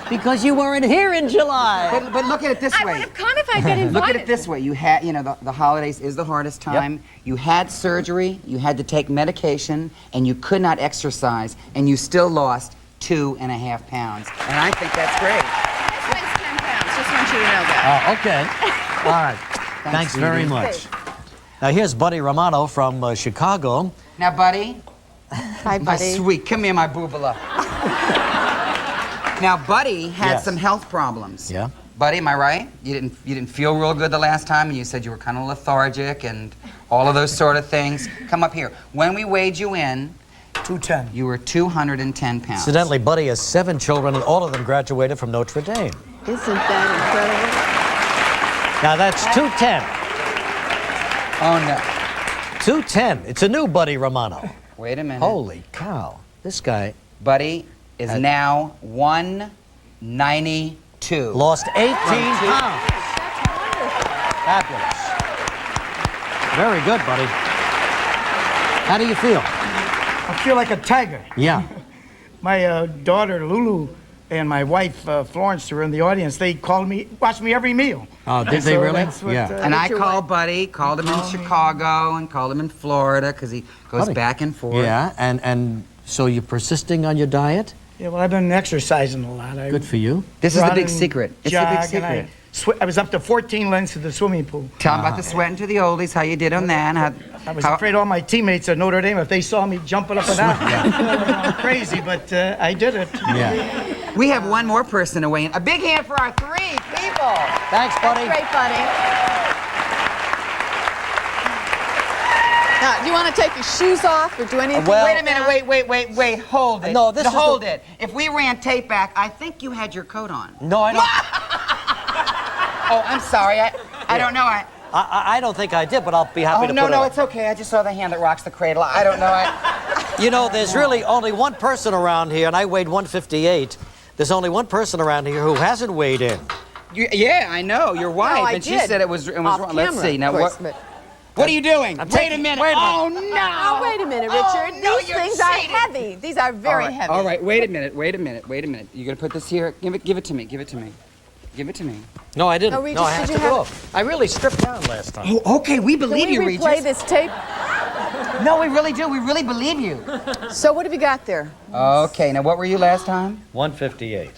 [SPEAKER 2] Because you weren't here in July.
[SPEAKER 9] But look at it this
[SPEAKER 11] I
[SPEAKER 9] way.
[SPEAKER 11] would have come if I'd been invited.
[SPEAKER 9] Look at it this way. You had, the holidays is the hardest time. You had surgery, you had to take medication, and you could not exercise, and you still lost 2.5 pounds. And I think that's great.
[SPEAKER 11] This weighs 10 pounds. Just want you to know that.
[SPEAKER 2] Oh, okay. All right. Thanks very much. Now, here's Buddy Romano from Chicago.
[SPEAKER 9] Now, Buddy.
[SPEAKER 3] Hi,
[SPEAKER 9] My
[SPEAKER 3] buddy.
[SPEAKER 9] sweet, come here, my boobala. Now, Buddy had
[SPEAKER 2] Yes.
[SPEAKER 9] some health problems.
[SPEAKER 2] Yeah.
[SPEAKER 9] Buddy, am I right? You didn't feel real good the last time, and you said you were kind of lethargic and all of those sort of things. Come up here. When we weighed you in,
[SPEAKER 7] 210.
[SPEAKER 9] you were 210 pounds.
[SPEAKER 2] Incidentally, Buddy has 7 children, and all of them graduated from Notre Dame.
[SPEAKER 3] Isn't that
[SPEAKER 2] Now, that's 210.
[SPEAKER 9] Oh no!
[SPEAKER 2] 210. It's a new Buddy Romano.
[SPEAKER 9] Wait a minute.
[SPEAKER 2] Holy cow. This guy
[SPEAKER 9] Buddy is now 192.
[SPEAKER 2] lost 18 pounds. Fabulous. Very good, Buddy. How do you feel?
[SPEAKER 7] I feel like a tiger.
[SPEAKER 2] Yeah.
[SPEAKER 7] My daughter, Lulu, and my wife, Florence, who are in the audience. They called me, watched me every meal.
[SPEAKER 2] Oh, did they
[SPEAKER 7] So
[SPEAKER 2] really?
[SPEAKER 7] that's what,
[SPEAKER 2] Yeah.
[SPEAKER 9] And I called Buddy, called him in Chicago, and called him in Florida, because he goes
[SPEAKER 2] Buddy.
[SPEAKER 9] back and forth.
[SPEAKER 2] Yeah, and so you're persisting on your diet?
[SPEAKER 7] Yeah, well, I've been exercising a lot.
[SPEAKER 2] Good for you.
[SPEAKER 9] This is the
[SPEAKER 7] run
[SPEAKER 9] big
[SPEAKER 7] and
[SPEAKER 9] secret. It's the
[SPEAKER 7] jog,
[SPEAKER 9] big
[SPEAKER 7] and
[SPEAKER 9] secret.
[SPEAKER 7] I was up to 14 lengths of the swimming pool.
[SPEAKER 9] Tell him about the sweating to the oldies, how you did on that.
[SPEAKER 7] I was afraid all my teammates at Notre Dame, if they saw me jumping up and down, they were going crazy, but I did it.
[SPEAKER 2] Yeah.
[SPEAKER 9] We have one more person to weigh in. A big hand for our 3 people.
[SPEAKER 2] Thanks, Buddy.
[SPEAKER 3] great, buddy? Now, do you want to take your shoes off or do anything?
[SPEAKER 2] Well-
[SPEAKER 9] Wait a minute, wait, hold it.
[SPEAKER 2] No, this is
[SPEAKER 9] hold
[SPEAKER 2] the-
[SPEAKER 9] it. If we ran tape back, I think you had your coat on.
[SPEAKER 2] No, I don't.
[SPEAKER 9] Oh, I'm sorry. I don't know.
[SPEAKER 2] I don't think I did, but I'll be happy to put it on.
[SPEAKER 9] It's okay. I just saw the hand that rocks the cradle. I don't know.
[SPEAKER 2] You know, there's really only one person around here, and I weighed 158. There's only one person around here who hasn't weighed in.
[SPEAKER 9] Yeah, I know. Your wife,
[SPEAKER 3] I
[SPEAKER 9] and she
[SPEAKER 3] did.
[SPEAKER 9] said it was
[SPEAKER 3] Off
[SPEAKER 9] wrong. Let's
[SPEAKER 3] camera,
[SPEAKER 9] see. Now,
[SPEAKER 3] of course,
[SPEAKER 9] what are you doing?
[SPEAKER 2] I'm
[SPEAKER 9] Wait a
[SPEAKER 2] taking-
[SPEAKER 9] minute.
[SPEAKER 2] wait a minute.
[SPEAKER 9] Oh, no.
[SPEAKER 3] Oh, wait a minute, Richard.
[SPEAKER 9] Oh, no,
[SPEAKER 3] These
[SPEAKER 9] you're
[SPEAKER 3] things are
[SPEAKER 9] cheating.
[SPEAKER 3] heavy. These are very heavy.
[SPEAKER 9] All right, wait a minute. You're going to put this here. Give it to me. Give it to me.
[SPEAKER 2] No, I didn't.
[SPEAKER 3] No, Regis,
[SPEAKER 2] I
[SPEAKER 3] did
[SPEAKER 2] had
[SPEAKER 3] you
[SPEAKER 2] to
[SPEAKER 3] have
[SPEAKER 2] go
[SPEAKER 3] it?
[SPEAKER 2] off. I really stripped down last time.
[SPEAKER 9] Oh, okay. We
[SPEAKER 3] Can
[SPEAKER 9] believe
[SPEAKER 3] we
[SPEAKER 9] you,
[SPEAKER 3] replay
[SPEAKER 9] Regis.
[SPEAKER 3] this tape?
[SPEAKER 9] No, we really do. We really believe you.
[SPEAKER 3] So what have you got there?
[SPEAKER 9] Okay, now what were you last time?
[SPEAKER 2] 158.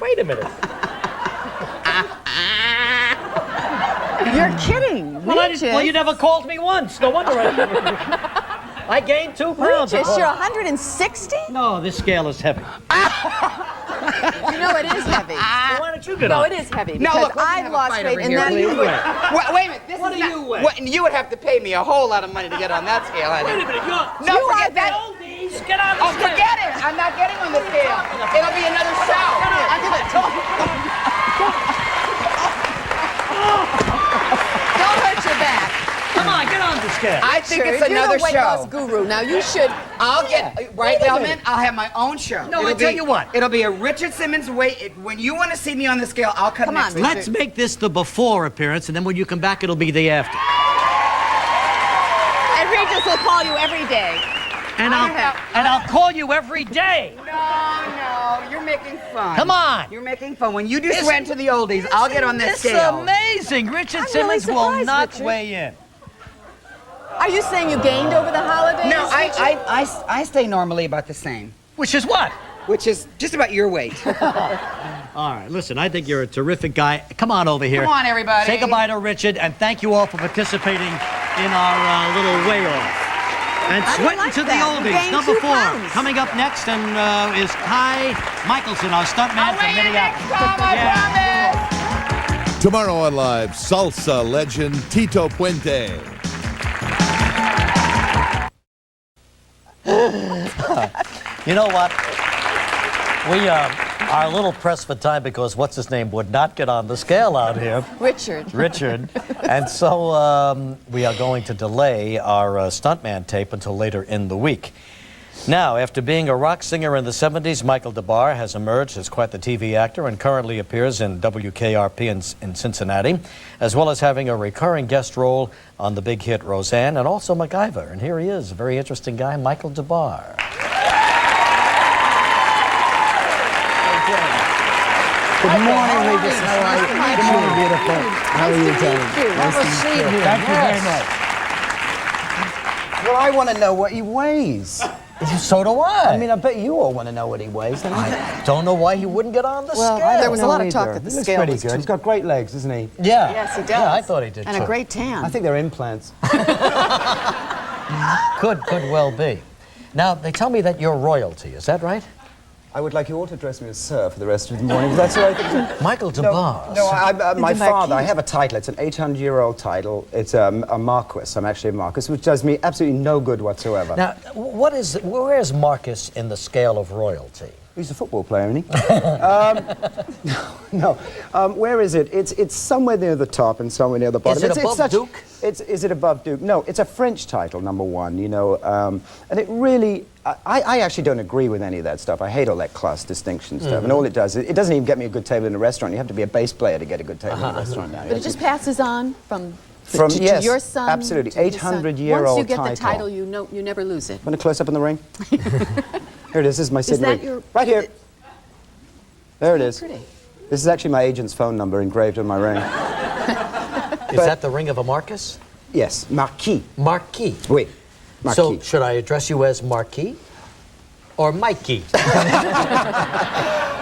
[SPEAKER 10] Wait a minute.
[SPEAKER 3] You're kidding.
[SPEAKER 2] Well, you never called me once. No wonder I gained 2 pounds.
[SPEAKER 3] Regis, you're 160?
[SPEAKER 2] No, this scale is heavy.
[SPEAKER 3] You know it is heavy.
[SPEAKER 2] Well, why don't you get
[SPEAKER 3] No,
[SPEAKER 2] on?
[SPEAKER 3] it is heavy
[SPEAKER 9] No,
[SPEAKER 3] because
[SPEAKER 9] look, we can
[SPEAKER 3] I've
[SPEAKER 9] have a
[SPEAKER 3] lost
[SPEAKER 9] fight
[SPEAKER 3] weight
[SPEAKER 9] over
[SPEAKER 3] and
[SPEAKER 9] here.
[SPEAKER 3] then
[SPEAKER 9] What do
[SPEAKER 3] you
[SPEAKER 9] you weigh? Wait a minute. This
[SPEAKER 2] What
[SPEAKER 9] is
[SPEAKER 2] do
[SPEAKER 9] not,
[SPEAKER 2] you weigh?
[SPEAKER 9] You would have to pay me a whole lot of money to get on that scale, honey.
[SPEAKER 2] Wait a minute,
[SPEAKER 9] No,
[SPEAKER 3] You
[SPEAKER 9] forget
[SPEAKER 3] are
[SPEAKER 9] that.
[SPEAKER 2] oldies. Get on the
[SPEAKER 9] Oh, forget it. I'm not getting on the scale. It'll be another show.
[SPEAKER 3] don't hurt your back.
[SPEAKER 2] Come on, get on the scale.
[SPEAKER 9] I think
[SPEAKER 3] Richard,
[SPEAKER 9] it's another
[SPEAKER 3] you're the weight loss
[SPEAKER 9] show.
[SPEAKER 3] guru. Now you should.
[SPEAKER 9] I'll get right, Bellman. I'll have my own show.
[SPEAKER 2] No, I tell you what.
[SPEAKER 9] It'll be a Richard Simmons weight. When you want to see me on the scale, I'll come
[SPEAKER 3] Come
[SPEAKER 9] next
[SPEAKER 3] on,
[SPEAKER 9] week.
[SPEAKER 2] Let's make this the before appearance, and then when you come back, it'll be the after.
[SPEAKER 3] And Regis will call you every day.
[SPEAKER 2] And I'll call you every day.
[SPEAKER 9] No, you're making fun.
[SPEAKER 2] Come on.
[SPEAKER 9] You're making fun. When you just went to the oldies, I'll get on that
[SPEAKER 2] It's
[SPEAKER 9] scale.
[SPEAKER 2] amazing. Richard
[SPEAKER 3] I'm really
[SPEAKER 2] Simmons will
[SPEAKER 3] surprised,
[SPEAKER 2] not
[SPEAKER 3] Richard.
[SPEAKER 2] weigh in.
[SPEAKER 3] Are you saying you gained over the holidays?
[SPEAKER 9] No,
[SPEAKER 3] Richard?
[SPEAKER 9] I stay normally about the same,
[SPEAKER 2] Which is what?
[SPEAKER 9] which is just about your weight.
[SPEAKER 2] All right, listen, I think you're a terrific guy. Come on over here.
[SPEAKER 9] Come on, everybody.
[SPEAKER 2] Say goodbye to Richard, and thank you all for participating in our little way-off. And
[SPEAKER 3] I
[SPEAKER 2] sweating
[SPEAKER 3] like
[SPEAKER 2] to the
[SPEAKER 3] that. You
[SPEAKER 2] oldies,
[SPEAKER 3] gained
[SPEAKER 2] number
[SPEAKER 3] 2
[SPEAKER 2] 4.
[SPEAKER 3] pounds.
[SPEAKER 2] Coming up next is Kai Michelson, our stuntman from Minneapolis.
[SPEAKER 9] I promise.
[SPEAKER 1] Tomorrow on Live, salsa legend Tito Puente.
[SPEAKER 2] You know what? We are a little pressed for time because what's-his-name would not get on the scale out here.
[SPEAKER 3] Richard.
[SPEAKER 2] And so we are going to delay our stuntman tape until later in the week. Now, after being a rock singer in the 70s, Michael DeBar has emerged as quite the TV actor and currently appears in WKRP in Cincinnati, as well as having a recurring guest role on the big hit Roseanne and also MacGyver. And here he is, a very interesting guy, Michael DeBar.
[SPEAKER 12] Good morning, Regis. How are you? Good morning, beautiful. How are you, Tony?
[SPEAKER 2] Have a seat here.
[SPEAKER 12] Thank you very much. Well, I want to know what he weighs.
[SPEAKER 2] So do I.
[SPEAKER 12] I mean, I bet you all want to know what he weighs. Don't you?
[SPEAKER 2] I don't know why he wouldn't get on the
[SPEAKER 12] Well,
[SPEAKER 2] scale.
[SPEAKER 12] I
[SPEAKER 3] There was a
[SPEAKER 12] don't
[SPEAKER 3] lot
[SPEAKER 12] know
[SPEAKER 3] of talk
[SPEAKER 12] either.
[SPEAKER 3] that the
[SPEAKER 12] He looks
[SPEAKER 3] scale
[SPEAKER 12] pretty
[SPEAKER 3] was
[SPEAKER 12] good.
[SPEAKER 3] too-
[SPEAKER 12] He's got great legs, doesn't he?
[SPEAKER 2] Yeah.
[SPEAKER 3] Yes, he does.
[SPEAKER 2] Yeah, I thought he did
[SPEAKER 3] And
[SPEAKER 2] too.
[SPEAKER 3] a great tan.
[SPEAKER 12] I think they're implants.
[SPEAKER 2] Could well be. Now, they tell me that you're royalty. Is that right?
[SPEAKER 12] I would like you all to address me as sir for the rest of the morning. That's what I think.
[SPEAKER 2] Michael DeBar.
[SPEAKER 12] No, my
[SPEAKER 3] the
[SPEAKER 12] father, I
[SPEAKER 3] Marquis.
[SPEAKER 12] have a title. It's an 800-year-old title. It's a Marquis. I'm actually a Marquis, which does me absolutely no good whatsoever.
[SPEAKER 2] Now, where is Marcus in the scale of royalty?
[SPEAKER 12] He's a football player, isn't he? No. Where is it? It's somewhere near the top and somewhere near the bottom.
[SPEAKER 2] Is it above Duke?
[SPEAKER 12] Is it above Duke? No, it's a French title, number one, you know. And it really... I actually don't agree with any of that stuff. I hate all that class distinction stuff. And all it does, it doesn't even get me a good table in a restaurant. You have to be a bass player to get a good table in a restaurant now.
[SPEAKER 3] But it just passes on from
[SPEAKER 12] Yes,
[SPEAKER 3] to your son.
[SPEAKER 12] absolutely.
[SPEAKER 3] to his son.
[SPEAKER 12] 800-year-old
[SPEAKER 3] Once you get the
[SPEAKER 12] title.
[SPEAKER 3] title, you never lose it.
[SPEAKER 12] Want a close up on the ring? Here it is. This is my Sydney
[SPEAKER 3] that
[SPEAKER 12] ring.
[SPEAKER 3] your-
[SPEAKER 12] Right here. There it is.
[SPEAKER 3] Pretty.
[SPEAKER 12] This is actually my agent's phone number engraved on my ring.
[SPEAKER 2] Is that the ring of a Marcus?
[SPEAKER 12] Yes, Marquis.
[SPEAKER 2] Marquis.
[SPEAKER 12] Oui, Marquis.
[SPEAKER 2] So, should I address you as Marquis? Or Mikey?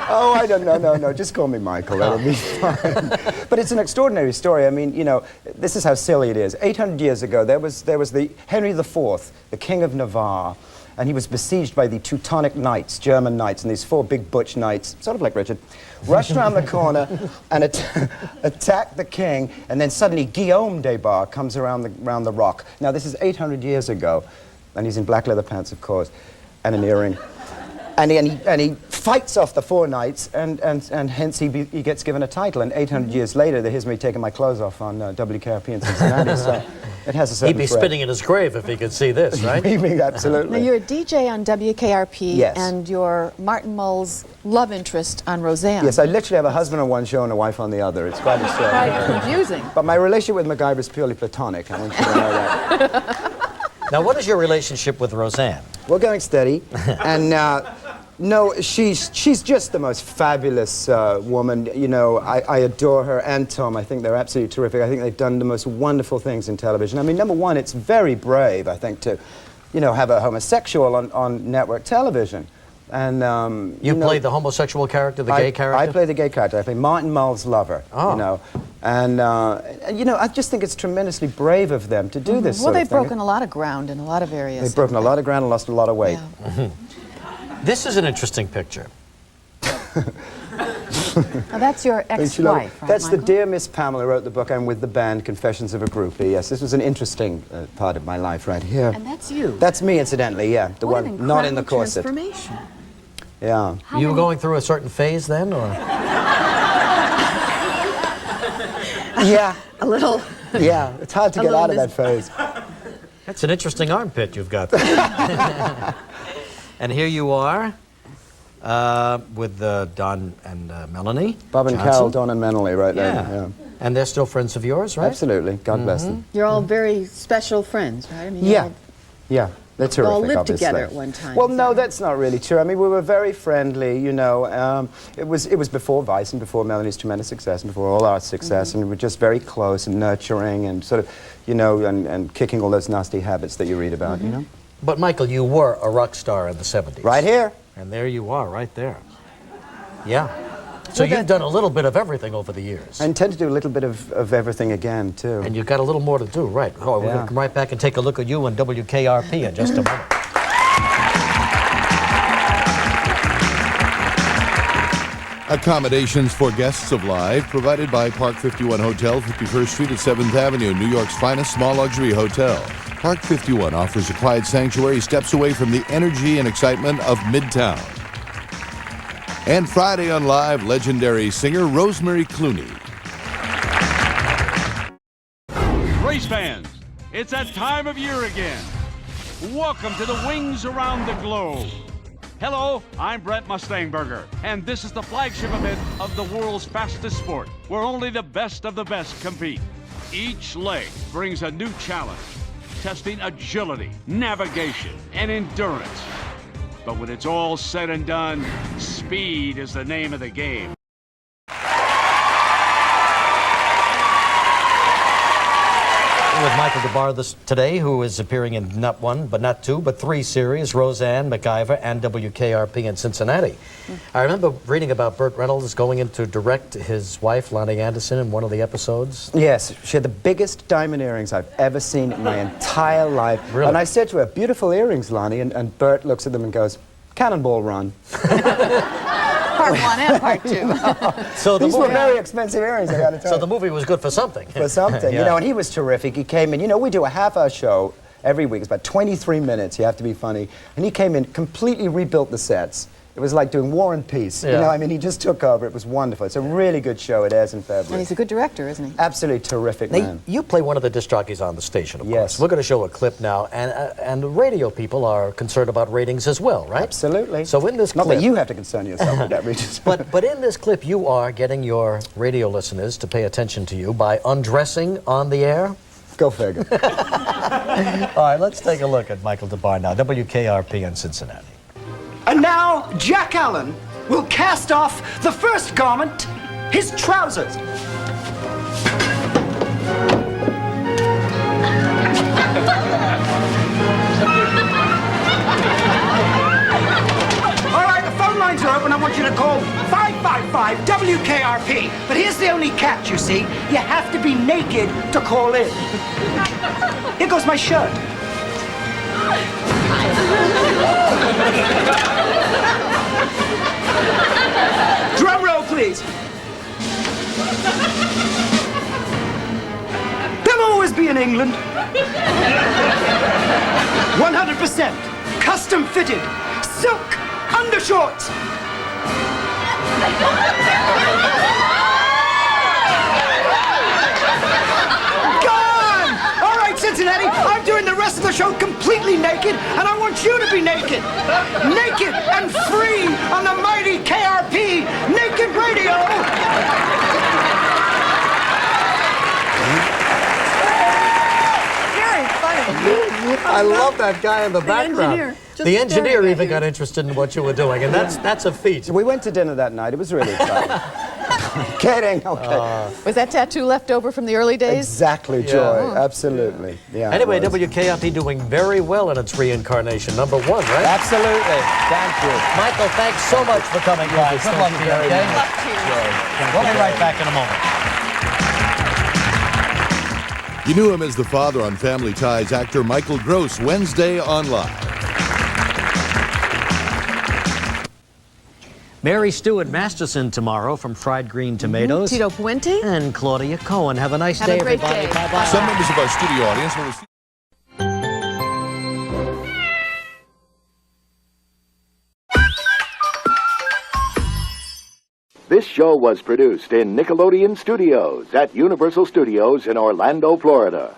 [SPEAKER 12] Oh, I don't know, no. Just call me Michael. That'll be fine. But it's an extraordinary story. I mean, you know, this is how silly it is. 800 years ago, there was the Henry IV, the King of Navarre, and he was besieged by the Teutonic Knights, German knights, and these 4 big butch knights, sort of like Richard, rushed around the corner and attacked the king, and then suddenly Guillaume des Barres comes around the rock. Now, this is 800 years ago, and he's in black leather pants, of course, and an earring. And he fights off the 4 knights, and hence he gets given a title. And 800 years later, here's me taking my clothes off on WKRP in Cincinnati. So it has a certain
[SPEAKER 2] He'd be
[SPEAKER 12] threat.
[SPEAKER 2] spinning in his grave if he could see this, right?
[SPEAKER 12] Absolutely.
[SPEAKER 3] Now, you're a DJ on WKRP,
[SPEAKER 12] Yes.
[SPEAKER 3] and you're Martin Mull's love interest on Roseanne.
[SPEAKER 12] Yes, I literally have a husband on one show and a wife on the other. It's quite
[SPEAKER 3] Quite
[SPEAKER 12] extraordinary.
[SPEAKER 3] confusing.
[SPEAKER 12] But my relationship with MacGyver is purely platonic. I want you to know that.
[SPEAKER 2] Now, what is your relationship with Roseanne?
[SPEAKER 12] We're going steady, and No, she's just the most fabulous woman. You know, I adore her and Tom. I think they're absolutely terrific. I think they've done the most wonderful things in television. I mean, number one, it's very brave, I think, to, you know, have a homosexual on network television. And
[SPEAKER 2] you played the homosexual character, the gay character?
[SPEAKER 12] I play the gay character. I play Martin Mull's lover.
[SPEAKER 2] Oh.
[SPEAKER 12] You know, and you know, I just think it's tremendously brave of them to do this.
[SPEAKER 3] Well, they've broken a lot of ground in a lot of areas.
[SPEAKER 12] They've broken a lot of ground and lost a lot of weight.
[SPEAKER 3] Yeah.
[SPEAKER 2] This is an interesting picture.
[SPEAKER 3] Now, that's your ex-wife, right,
[SPEAKER 12] That's
[SPEAKER 3] Michael?
[SPEAKER 12] the Dear Miss Pamela wrote the book. I'm with the band Confessions of a Groupie. Yes, this was an interesting part of my life right here.
[SPEAKER 3] And that's you.
[SPEAKER 12] That's me, incidentally, yeah. The
[SPEAKER 3] What
[SPEAKER 12] one
[SPEAKER 3] an
[SPEAKER 12] not in the
[SPEAKER 3] incredible
[SPEAKER 12] corset.
[SPEAKER 3] transformation.
[SPEAKER 12] Yeah.
[SPEAKER 2] You were going through a certain phase then, or?
[SPEAKER 12] Yeah.
[SPEAKER 3] A little.
[SPEAKER 12] Yeah, it's hard to get out of that phase.
[SPEAKER 2] That's an interesting armpit you've got there. And here you are with Don and Melanie.
[SPEAKER 12] Bob and
[SPEAKER 2] Johnson.
[SPEAKER 12] Carol, Don and Melanie, right there.
[SPEAKER 2] Yeah. And they're still friends of yours, right?
[SPEAKER 12] Absolutely. God bless them.
[SPEAKER 3] You're all very special friends, right? I mean,
[SPEAKER 12] Yeah. Yeah. They're terrific,
[SPEAKER 3] all lived
[SPEAKER 12] obviously.
[SPEAKER 3] together at one time.
[SPEAKER 12] Well, no, that's not really true. I mean, we were very friendly, you know. It was before Vice and before Melanie's tremendous success and before all our success, and we were just very close and nurturing and sort of, you know, and kicking all those nasty habits that you read about, you know.
[SPEAKER 2] But Michael, you were a rock star in the 70s.
[SPEAKER 12] Right here.
[SPEAKER 2] And there you are, right there. Yeah. So you've done a little bit of everything over the years.
[SPEAKER 12] I intend to do a little bit of everything again, too.
[SPEAKER 2] And you've got a little more to do, right. Oh, we're going to come right back and take a look at you on WKRP in just a moment.
[SPEAKER 1] Accommodations for guests of Live provided by Park 51 Hotel, 51st Street at 7th Avenue, New York's finest small luxury hotel. Park 51 offers a quiet sanctuary steps away from the energy and excitement of Midtown. And Friday on Live, legendary singer Rosemary Clooney.
[SPEAKER 13] Race fans, it's that time of year again. Welcome to the Wings Around the Globe. Hello, I'm Brent Mustangburger, and this is the flagship event of the world's fastest sport, where only the best of the best compete. Each leg brings a new challenge, testing agility, navigation, and endurance. But when it's all said and done, speed is the name of the game.
[SPEAKER 2] With Michael DeBar today, who is appearing in not one, but not two, but three series, Roseanne, MacGyver, and WKRP in Cincinnati. I remember reading about Burt Reynolds going in to direct his wife, Lonnie Anderson, in one of the episodes.
[SPEAKER 12] Yes, she had the biggest diamond earrings I've ever seen in my entire life.
[SPEAKER 2] Really?
[SPEAKER 12] And I said to her, beautiful earrings, Lonnie, and Burt looks at them and goes, Cannonball Run.
[SPEAKER 3] Part one and part two.
[SPEAKER 2] So
[SPEAKER 12] These were very expensive earrings, I gotta tell you.
[SPEAKER 2] So the movie was good for something.
[SPEAKER 12] For something,
[SPEAKER 2] Yeah.
[SPEAKER 12] you know, and he was terrific. He came in, you know, we do a half-hour show every week. It's about 23 minutes, you have to be funny. And he came in, completely rebuilt the sets. It was like doing War and Peace. You
[SPEAKER 2] Yeah.
[SPEAKER 12] know, I mean, he just took over. It was wonderful. It's a really good show. It airs in
[SPEAKER 3] And
[SPEAKER 12] February.
[SPEAKER 3] he's a good director, isn't he?
[SPEAKER 12] Absolutely terrific,
[SPEAKER 2] Now,
[SPEAKER 12] man.
[SPEAKER 2] you play one of the disc jockeys on the station, of
[SPEAKER 12] Yes.
[SPEAKER 2] course. We're going to show a clip now, and the radio people are concerned about ratings as well, right?
[SPEAKER 12] Absolutely.
[SPEAKER 2] So in this
[SPEAKER 12] Not
[SPEAKER 2] clip...
[SPEAKER 12] that you have to concern yourself with that, Regis.
[SPEAKER 2] But in this clip, you are getting your radio listeners to pay attention to you by undressing on the air.
[SPEAKER 12] Go figure.
[SPEAKER 2] All right, let's take a look at Michael DeBar now, WKRP in Cincinnati.
[SPEAKER 14] And now, Jack Allen will cast off the first garment, his trousers. All right, the phone lines are open. I want you to call 555 WKRP. But here's the only catch, you see. You have to be naked to call in. Here goes my shirt. Drum roll, please. They'll always be in England. 100% custom fitted silk undershorts. Gone! All right, Cincinnati, I'm doing the rest of the show completely naked, and I want you to be naked. Naked and free on the mighty KRP Naked Radio.
[SPEAKER 3] Very funny.
[SPEAKER 2] I love that guy in the background.
[SPEAKER 3] engineer. Just
[SPEAKER 2] The engineer
[SPEAKER 3] staring at
[SPEAKER 2] even
[SPEAKER 3] you.
[SPEAKER 2] got interested in what you were doing, and that's a feat.
[SPEAKER 12] We went to dinner that night. It was really fun. Kidding. Okay.
[SPEAKER 3] Was that tattoo left over from the early days?
[SPEAKER 12] Exactly, Joy. Absolutely. Yeah.
[SPEAKER 2] Anyway,
[SPEAKER 12] it was.
[SPEAKER 2] WKRP doing very well in its reincarnation. #1, right?
[SPEAKER 12] Absolutely. Thank you.
[SPEAKER 2] Michael, thanks so much for coming by. Good luck to you, okay? We'll be right back in a moment.
[SPEAKER 1] You knew him as the father on Family Ties, actor Michael Gross, Wednesday on Live.
[SPEAKER 2] Mary Stewart Masterson tomorrow from Fried Green Tomatoes.
[SPEAKER 3] Tito Puente.
[SPEAKER 2] And Claudia Cohen. Have a nice
[SPEAKER 3] Have
[SPEAKER 2] day,
[SPEAKER 3] a great
[SPEAKER 2] everybody.
[SPEAKER 3] day.
[SPEAKER 2] Bye-bye.
[SPEAKER 1] Some members of our studio audience will receive...
[SPEAKER 15] This show was produced in Nickelodeon Studios at Universal Studios in Orlando, Florida.